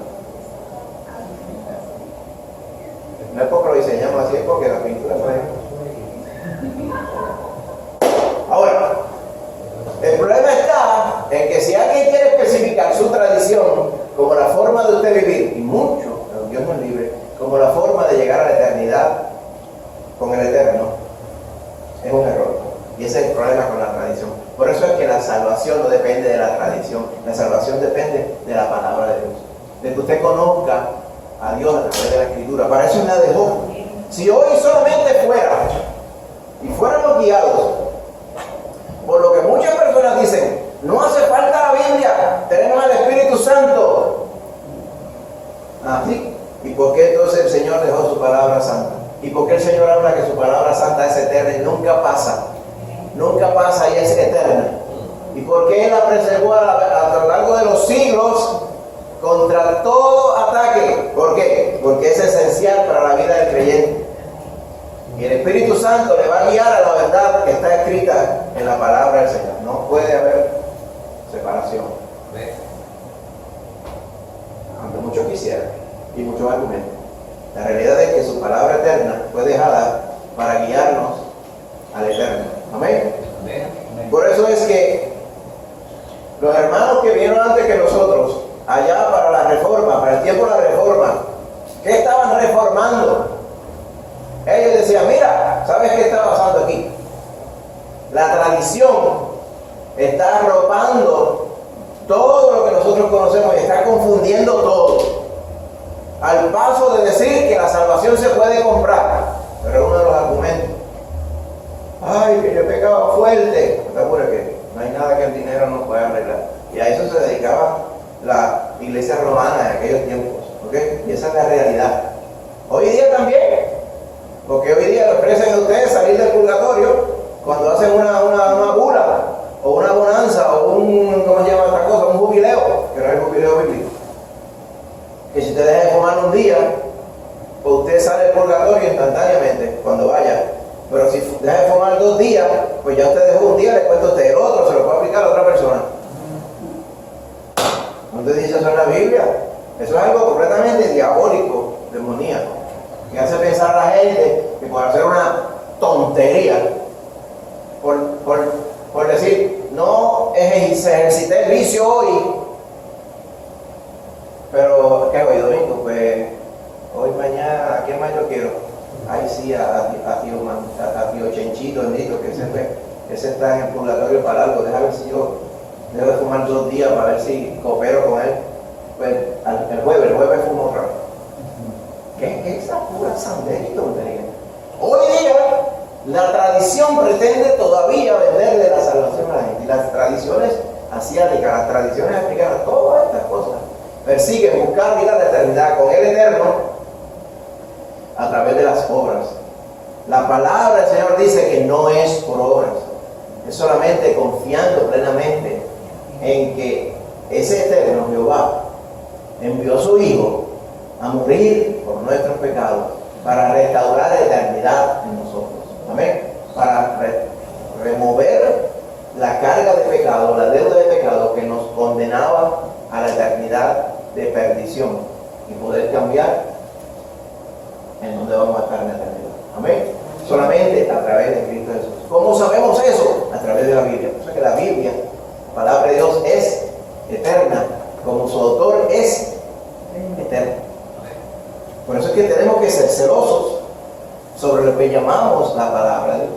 No es porque lo diseñamos así, es porque la pintura no es. Ahora, el problema está en que si alguien quiere especificar su tradición como la forma de usted vivir, y mucho, pero Dios nos libre, como la forma de llegar a la eternidad con el Eterno, es un error. Y ese es el problema con la tradición. Por eso es que la salvación no depende de la tradición, la salvación depende de la palabra de Dios, de que usted conozca a Dios a través de la Escritura. Para eso la dejó. Si hoy solamente fuera y fuéramos guiados por lo que muchas personas dicen, no hace falta la Biblia, tenemos al Espíritu Santo. ¿Sí? ¿Y por qué entonces el Señor dejó su palabra santa? ¿Y por qué el Señor habla que su palabra santa es eterna y nunca pasa? Nunca pasa y es eterna. ¿Y por qué Él la preservó a lo largo de los siglos contra todo ataque? ¿Por qué? Porque es esencial para la vida del creyente. Y el Espíritu Santo le va a guiar a la verdad que está escrita en la palabra del Señor. No puede haber separación. Aunque muchos quisieran y muchos argumentos. La realidad es que su palabra eterna fue dejada para guiarnos al eterno. Amén. Por eso es que los hermanos que vinieron antes que nosotros, allá para la reforma, para el tiempo de la reforma, ¿qué estaban reformando? Ellos decían, mira, ¿sabes qué está pasando aquí? La tradición está arropando todo lo que nosotros conocemos y está confundiendo todo. Al paso de decir que la salvación se puede comprar. Pero es uno de los argumentos. Ay, que yo he pecado fuerte. ¿No te acuerdas que no hay nada que el dinero no pueda arreglar? Y a eso se dedicaba la iglesia romana en aquellos tiempos. ¿Okay? Y esa es la realidad. Hoy día también. Porque hoy día le ofrecen a ustedes salir del purgatorio cuando hacen una bula, o una bonanza, o ¿cómo se llama esta cosa? Un jubileo, que no es el jubileo bíblico. Que si usted deja de fumar un día, pues usted sale del purgatorio instantáneamente cuando vaya. Pero si deja de fumar 2 días, pues ya usted dejó un día, le cuenta a usted el otro, se lo puede aplicar a otra persona. ¿No te dice eso en la Biblia? Eso es algo completamente diabólico, demoníaco, que hace pensar a la gente que por hacer una tontería, por decir, no ejercité el vicio hoy, pero ¿qué hoy domingo? Pues hoy, mañana, ¿a quién más yo quiero? Ay sí, a tío Chenchito, bendito, que ese está en el purgatorio para algo, déjame ver si yo debo de fumar 2 días para ver si coopero con él. Pues el jueves fumo otra vez. ¿Qué es esa pura sandez y tontería? Hoy día la tradición pretende todavía venderle la salvación a la gente. Y las tradiciones asiáticas, las tradiciones africanas, todas estas cosas persiguen buscar vida de eternidad con el Eterno a través de las obras. La palabra del Señor dice que no es por obras, es solamente confiando plenamente en que ese Eterno Jehová envió a su Hijo a morir por nuestros pecados para restaurar la eternidad en nosotros. Amén. Para remover la carga de pecado, la deuda de pecado que nos condenaba a la eternidad de perdición y poder cambiar en donde vamos a estar en la eternidad. Amén. Solamente a través de Cristo Jesús. ¿Cómo sabemos eso? A través de la Biblia. O sea que la Biblia, la palabra de Dios, es eterna, como su autor es eterno. Por eso es que tenemos que ser celosos sobre lo que llamamos la palabra de Dios.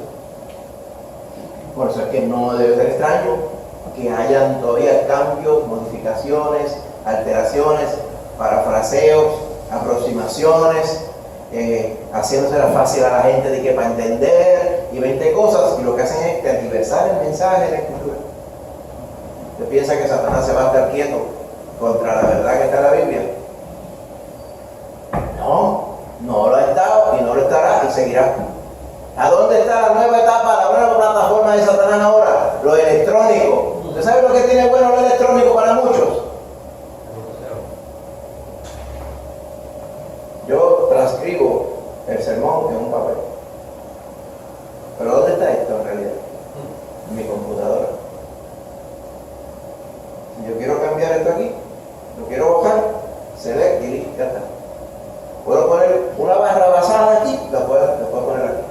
Por eso es que no debe ser extraño que hayan todavía cambios, modificaciones, alteraciones, parafraseos, aproximaciones, haciéndosela fácil a la gente de que para entender y 20 cosas, y lo que hacen es tergiversar el mensaje de la Escritura. ¿Usted piensa que Satanás se va a estar quieto contra la verdad que está en la Biblia? No lo ha estado y no lo estará y seguirá. ¿A dónde está la nueva etapa, la nueva plataforma de Satanás ahora? Lo electrónico. ¿Usted sabe lo que tiene bueno lo electrónico para muchos? Yo transcribo el sermón en un papel. ¿Pero dónde está esto en realidad? En mi computadora. Si yo quiero cambiar esto aquí, lo quiero bajar, select y listo, ya está. Puedo poner una barra basada aquí, la puedo poner aquí.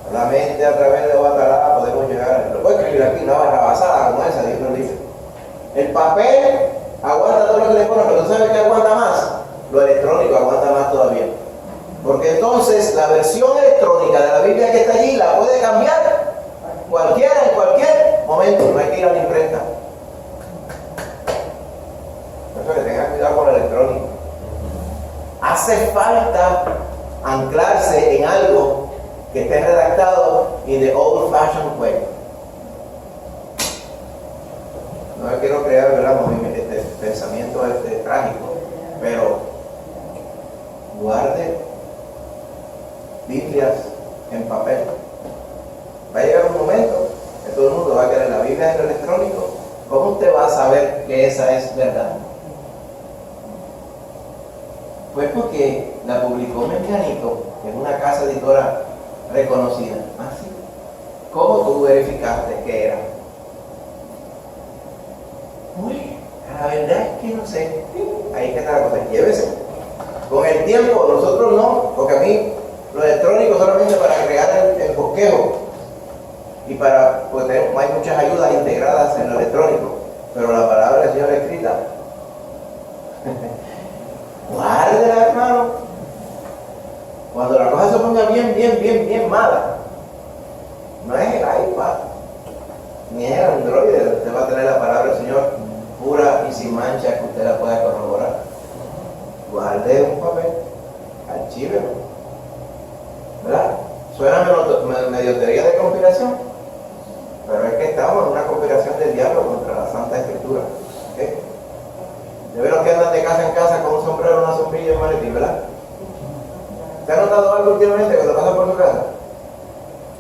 Solamente a través de Guatalá podemos llegar, lo puedo escribir aquí, una barra basada como esa, Dios lo dice. El papel aguanta todo lo que le ponen, pero ¿tú sabes qué aguanta más? Lo electrónico aguanta más todavía. Porque entonces la versión electrónica de la Biblia que está allí la puede cambiar cualquiera en cualquier momento, no hay que ir a la imprenta. Por eso que tengan cuidado con lo electrónico. Hace falta anclarse en algo que esté redactado in the old fashioned way. No quiero crear este pensamiento trágico, pero guarde Biblias en papel. Va a llegar un momento que todo el mundo va a querer la Biblia en lo electrónico. ¿Cómo usted va a saber que esa es verdad? Pues porque la publicó Menganito en una casa editora reconocida. Así. ¿Cómo tú verificaste que era? Uy, la verdad es que no sé. Ahí que está la cosa. Llévese. Con el tiempo, nosotros no, porque a mí lo electrónico solamente para crear el bosquejo y para, pues hay muchas ayudas integradas en lo electrónico, pero la palabra del Señor escrita, guárdela, hermano. Cuando la cosa se ponga bien mala, no es el iPad, ni es el Android, usted va a tener la palabra del Señor pura y sin mancha que usted la pueda corroborar. Guarde un papel, archívelo, ¿verdad? Suena medio teoría de conspiración, pero es que estamos en una conspiración del diablo contra la Santa Escritura. ¿Okay? De ver los que andan de casa en casa con un sombrero, una sombrilla y un maletín, ¿verdad? ¿Se ha notado algo últimamente cuando pasa por su casa?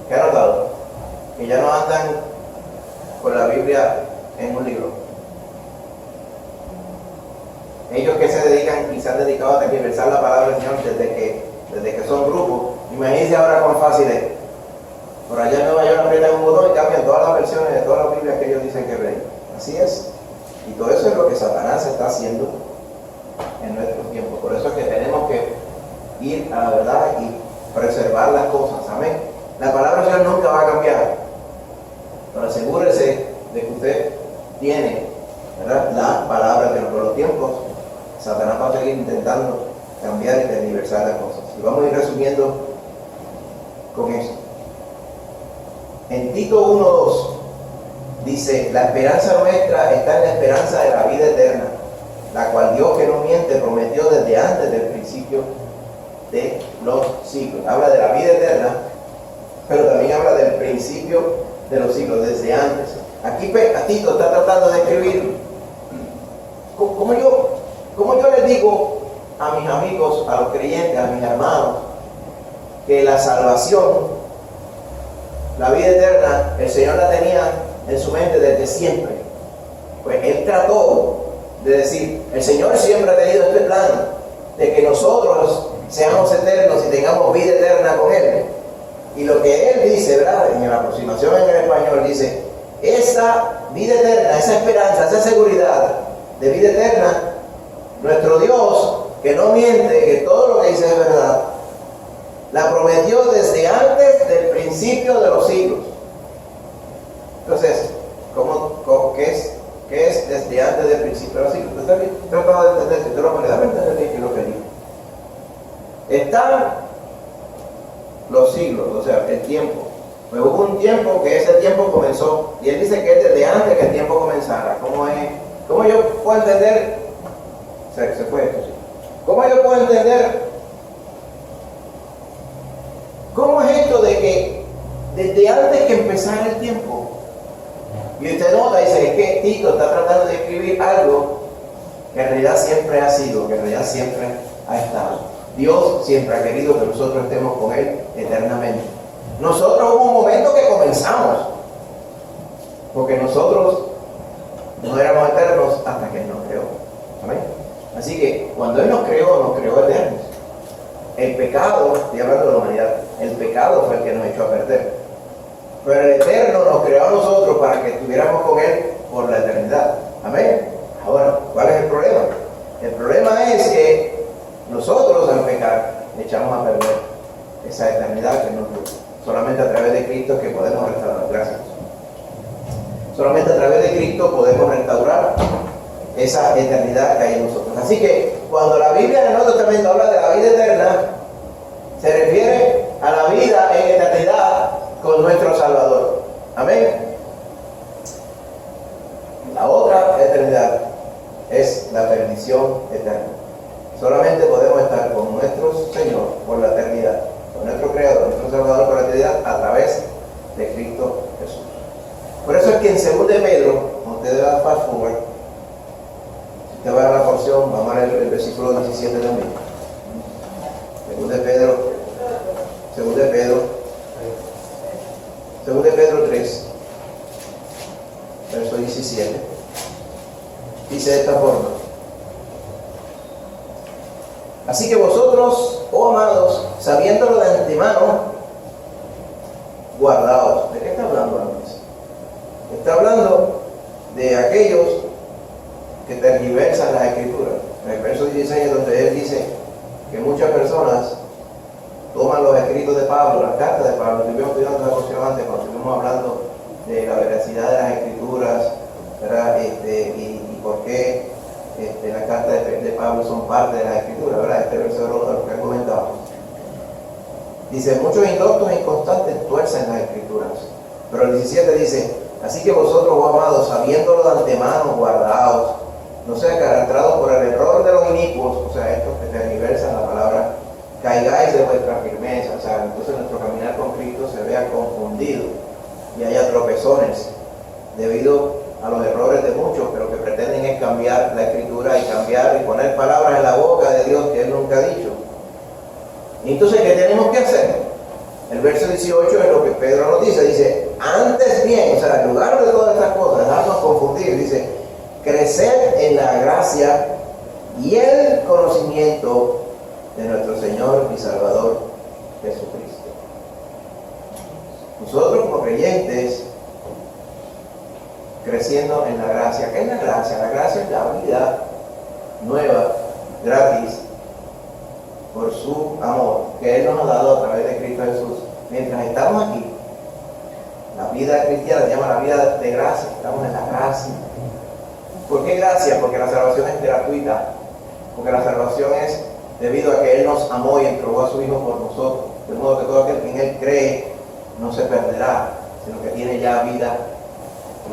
¿Qué ha notado? Que ya no andan con la Biblia en un libro. Ellos que se dedican y se han dedicado a tergiversar la palabra del Señor desde que son grupos, imagínense ahora cuán fácil es. Por allá en Nueva York aprietan un botón y cambian todas las versiones de todas las Biblias que ellos dicen que leen. Así es. Y todo eso es lo que Satanás está haciendo en nuestros tiempos. Por eso es que tenemos que ir a la verdad y preservar las cosas. Amén. La palabra del Señor nunca va a cambiar. Pero asegúrese de que usted tiene, ¿verdad?, la palabra de los tiempos. Satanás va a seguir intentando cambiar y tergiversar las cosas. Y vamos a ir resumiendo con esto. En Tito 1:2 dice: la esperanza nuestra está en la esperanza de la vida eterna, la cual Dios, que no miente, prometió desde antes del principio de los siglos. Habla de la vida eterna, pero también habla del principio de los siglos, desde antes. Aquí Tito está tratando de escribir como yo les digo a mis amigos, a los creyentes, a mis hermanos, que la salvación, la vida eterna, el Señor la tenía en su mente desde siempre. Pues Él trató de decir, el Señor siempre ha tenido este plan de que nosotros seamos eternos y tengamos vida eterna con Él. Y lo que Él dice, ¿verdad?, en la aproximación en el español, dice, esa vida eterna, esa esperanza, esa seguridad de vida eterna, nuestro Dios, que no miente, que todo lo que dice es verdad, la prometió desde antes del principio de los siglos. Entonces, ¿qué es desde antes del principio de los siglos? Usted trata de entender, si usted lo puede dar a entender qué es lo que digo. Están los siglos, o sea, el tiempo. Pues hubo un tiempo que ese tiempo comenzó, y Él dice que es desde antes que el tiempo comenzara. ¿Cómo yo puedo entender? Se fue esto, sí. ¿Cómo yo puedo entender? ¿Cómo es esto de que desde antes que empezara el tiempo? Y usted nota, dice, es que Tito está tratando de escribir algo que en realidad siempre ha sido, que en realidad siempre ha estado. Dios siempre ha querido que nosotros estemos con Él eternamente. Nosotros hubo un momento que comenzamos, porque nosotros no éramos eternos hasta que Él nos creó. Amén. Así que cuando Él nos creó eternos. El pecado, estoy hablando de la humanidad, el pecado fue el que nos echó a perder. Pero el Eterno nos creó a nosotros para que estuviéramos con Él por la eternidad. Amén. Ahora, ¿cuál es el problema? El problema es que nosotros al pecar echamos a perder esa eternidad que nos dio. Solamente a través de Cristo es que podemos restaurar. Gracias. Solamente a través de Cristo podemos restaurar esa eternidad que hay en nosotros. Así que cuando la Biblia en el Nuevo Testamento habla de la vida eterna, se refiere a la vida en eternidad con nuestro Salvador. Amén. La otra eternidad es la perdición eterna. Solamente podemos estar con nuestro Señor por la eternidad, con nuestro Creador, nuestro Salvador por la eternidad, a través de Cristo Jesús. Por eso es que en 2 de Pedro, cuando usted va a fast forward, si usted va a la porción, vamos a leer el versículo 17 también. 2 de Pedro 3, verso 17, dice de esta forma: así que vosotros, oh amados, sabiéndolo de antemano, guardados. ¿De qué está hablando antes? Está hablando de aquellos que tergiversan las escrituras. En el verso 16, donde él dice que muchas personas toman los escritos de Pablo, las cartas de Pablo. Estuvimos estudiando la porción antes cuando estuvimos hablando de la veracidad de las escrituras, ¿verdad? Y por qué las cartas de Pablo son parte de las escrituras, ¿verdad? Este verso era uno de los que comentábamos. Dice, muchos indoctos e inconstantes tuercen las escrituras. Pero el 17 dice, así que vosotros, oh amados, sabiéndolo de antemano, guardaos, no sean arrastrados por el error de los inicuos, o sea, estos que tergiversan la palabra, caigáis de vuestra firmeza, o sea, entonces nuestro caminar con Cristo se vea confundido y haya tropezones debido a los errores de muchos, pero que pretenden es cambiar la escritura y cambiar y poner palabras en la boca de Dios que Él nunca ha dicho. Y entonces, ¿qué tenemos que hacer? El verso 18 es lo que Pedro nos dice, antes bien, o sea, en lugar de todas estas cosas, dejarnos confundir, dice, crecer en la gracia y el conocimiento de nuestro Señor y Salvador Jesucristo. Nosotros como creyentes, creciendo en la gracia. ¿Qué es la gracia? La gracia es la vida nueva, gratis, por su amor, que Él nos ha dado a través de Cristo Jesús. Mientras estamos aquí, la vida cristiana se llama la vida de gracia, estamos en la gracia. ¿Por qué gracia? Porque la salvación es gratuita, porque la salvación es debido a que Él nos amó y entregó a su Hijo por nosotros, de modo que todo aquel que en Él cree no se perderá, sino que tiene ya vida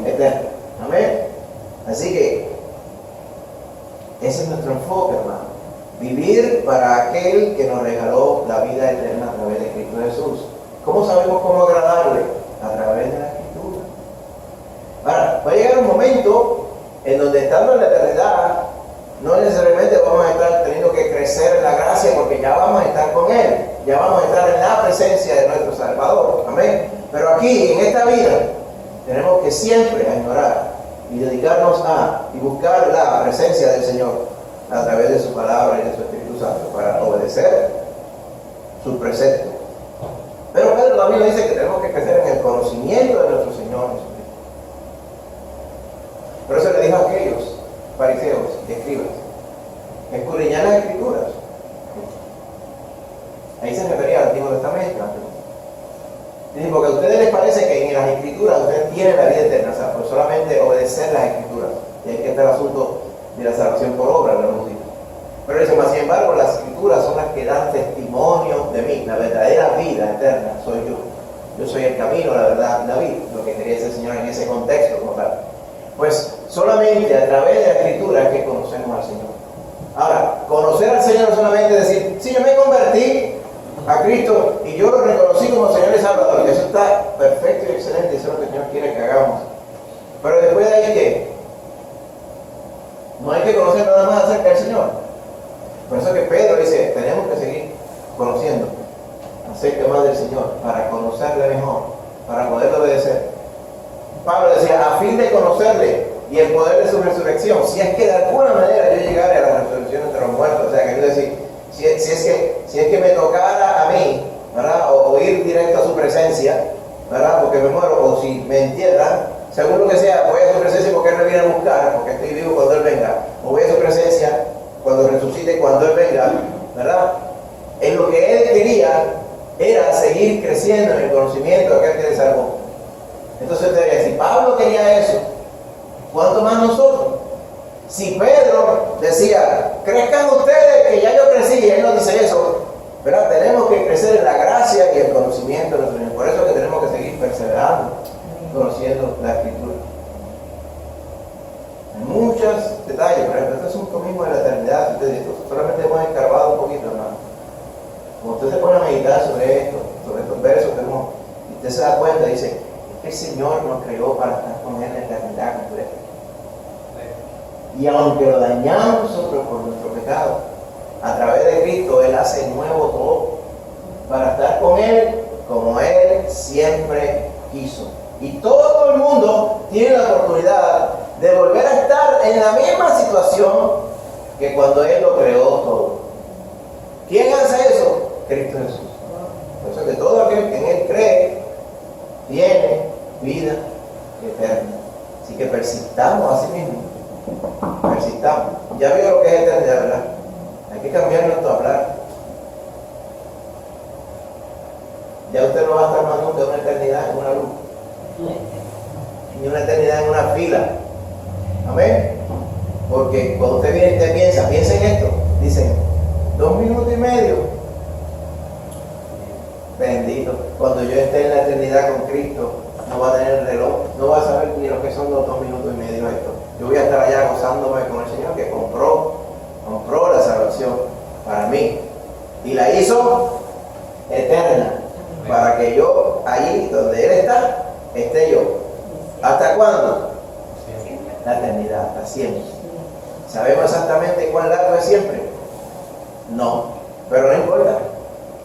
eterna. Amén. Así que ese es nuestro enfoque, hermano. Vivir para aquel que nos regaló la vida eterna a través de Cristo Jesús. ¿Cómo sabemos cómo agradarle? A través de la Escritura. Ahora, va a llegar un momento en donde, estando en la eternidad, no necesariamente vamos a estar teniendo que crecer en la gracia, porque ya vamos a estar con Él, ya vamos a estar en la presencia de nuestro Salvador. Amén. Pero aquí, en esta vida, tenemos que siempre añorar y dedicarnos y buscar la presencia del Señor a través de su palabra y de su Espíritu Santo para obedecer sus preceptos. Pero Pedro también dice que tenemos que crecer en el conocimiento de nuestro Señor Jesucristo. Por eso le dijo a aquellos fariseos y escribas, escudriñad las Escrituras. Ahí se refería al Antiguo Testamento. Dice, porque a ustedes les parece que en las Escrituras ustedes tienen la vida eterna, o sea, por solamente obedecer las Escrituras. Y ahí que está el asunto de la salvación por obra, lo hemos dicho. Pero dice, más sin embargo, las Escrituras son las que dan testimonio de mí. La verdadera vida eterna soy yo. Yo soy el camino, la verdad y la vida. Lo que quería decir el Señor en ese contexto como tal. Pues solamente a través de la Escritura es que conocemos al Señor. Ahora, conocer al Señor no solamente decir, sí, yo me convertí a Cristo y yo lo reconocí como Señor y Salvador. Y eso está perfecto y excelente, eso es lo que el Señor quiere que hagamos. Pero después de ahí, ¿qué? No hay que conocer nada más acerca del Señor. Por eso que Pedro dice, tenemos que seguir conociendo acerca más del Señor, para conocerle mejor, para poderle obedecer. Pablo decía, a fin de conocerle y el poder de su resurrección, si es que de alguna manera yo llegara a la resurrección entre los muertos. O sea, que quiero decir, si es que me tocara a mí, ¿verdad? O ir directo a su presencia, ¿verdad? Porque me muero, o si me entierran, según lo que sea, voy a su presencia porque Él me viene a buscar, porque estoy vivo cuando Él venga, o voy a su presencia cuando resucite, cuando Él venga, ¿verdad? En lo que Él quería era seguir creciendo en el conocimiento de aquel que le salvó. Entonces usted diría, si Pablo quería eso, ¿cuánto más nosotros? Si Pedro decía, crezcan ustedes que ya yo crecí, y él no dice eso, ¿verdad? Tenemos que crecer en la gracia y el conocimiento de nuestro Señor. Por eso es que tenemos que seguir perseverando, conociendo la Escritura. Hay muchos detalles, por ejemplo, este asunto mismo de la eternidad. Ustedes, solamente hemos escarbado un poquito, hermano. Cuando usted se pone a meditar sobre esto, sobre estos versos que hemos, y usted se da cuenta, dice, es que el Señor nos creó para estar con Él en la eternidad completa. Y aunque lo dañamos nosotros por nuestro pecado, a través de Cristo Él hace nuevo todo para estar con Él como Él siempre quiso. Y todo el mundo tiene la oportunidad de volver a estar en la misma situación que cuando Él lo creó todo. ¿Quién hace eso? Cristo Jesús. Por eso que todo aquel que en Él cree Ya vio lo que es eternidad, ¿verdad? Hay que cambiar nuestro hablar. Ya usted no va a estar más nunca una eternidad en una luz, ni una eternidad en una fila. Amén. Porque cuando usted viene y usted piensa en esto, dicen 2 minutos y medio. Bendito. Cuando yo esté en la eternidad con Cristo, no va a tener el reloj, no va a saber ni lo que son los 2 minutos y medio esto. Yo voy a estar allá gozándome con el Señor que compró la salvación para mí y la hizo eterna, para que yo allí donde Él está, esté yo. ¿Hasta cuándo? La eternidad, hasta siempre. ¿Sabemos exactamente cuán largo es siempre? No, pero no importa,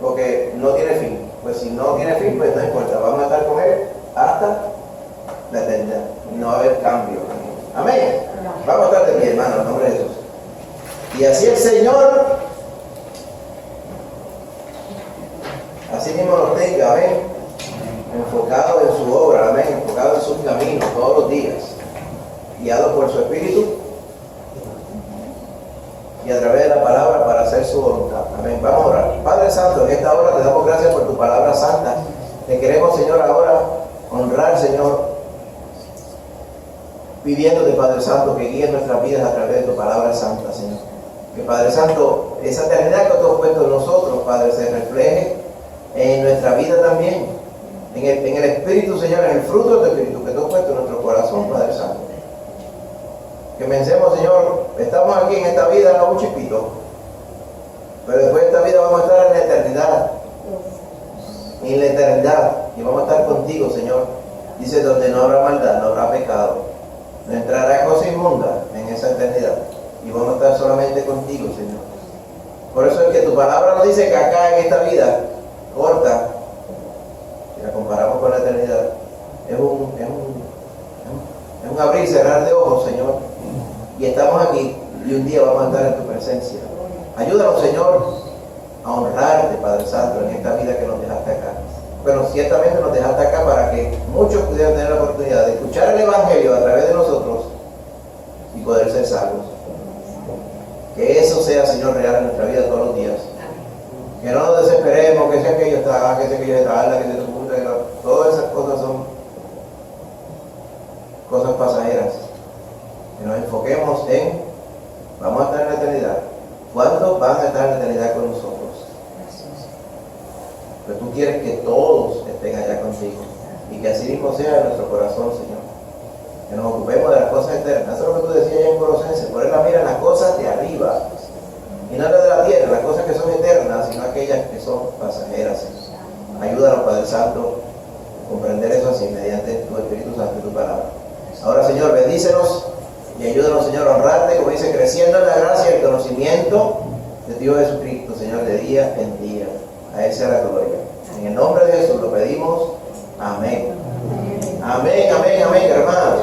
porque no tiene fin. Pues si no tiene fin, pues no importa, vamos a estar con Él hasta la eternidad. No va a haber cambio. Amén. Vamos a estar de pie, hermano, en nombre de Jesús. Y así el Señor, así mismo nos tenga, amén, enfocado en su obra, amén, enfocado en sus caminos todos los días, guiado por su Espíritu y a través de la palabra para hacer su voluntad. Amén. Vamos a orar. Padre Santo, en esta hora te damos gracias por tu palabra santa. Te queremos, Señor, ahora honrar, Señor, pidiéndote, Padre Santo, que guíe nuestras vidas a través de tu palabra santa, Señor. Que, Padre Santo, esa eternidad que tú has puesto en nosotros, Padre, se refleje en nuestra vida también. En el Espíritu, Señor, en el fruto del Espíritu que tú has puesto en nuestro corazón, Padre Santo. Que pensemos, Señor, estamos aquí en esta vida un chispito, pero después de esta vida vamos a estar en la eternidad. En la eternidad. Y vamos a estar contigo, Señor. Dice, donde no habrá maldad, no habrá pecado. No entrará cosa inmunda en esa eternidad. Y vamos a estar solamente contigo, Señor. Por eso es que tu palabra nos dice que acá en esta vida corta, si la comparamos con la eternidad, es un abrir y cerrar de ojos, Señor. Y estamos aquí y un día vamos a estar en tu presencia. Ayúdanos, Señor, a honrarte, Padre Santo, en esta vida que nos dejaste acá. Bueno, ciertamente nos dejaste acá para que muchos pudieran tener la oportunidad de escuchar el Evangelio a través de nosotros y poder ser salvos. Que eso sea, Señor, real en nuestra vida todos los días. Que no nos desesperemos, que sea aquello está, que sea aquello está, que se te oculta, que no. Todas esas cosas son cosas pasajeras. Que nos enfoquemos en, vamos a estar en la eternidad. ¿Cuántos van a estar en la eternidad con nosotros? Pero tú quieres que todos estén allá contigo y que así mismo sea en nuestro corazón, Señor. Que nos ocupemos de las cosas eternas. Eso es lo que tú decías allá en Colosenses, poner la mira en las cosas de arriba y no las de la tierra, las cosas que son eternas, sino aquellas que son pasajeras, Señor. Ayúdanos, Padre Santo, a comprender eso así mediante tu Espíritu Santo y tu palabra. Ahora, Señor, bendícenos y ayúdanos, Señor, a honrarte, como dice, creciendo en la gracia y el conocimiento de Dios Jesucristo, Señor, de día en día. A Él sea la gloria. En el nombre de Jesús lo pedimos. Amén. Amén, amén, amén, hermanos.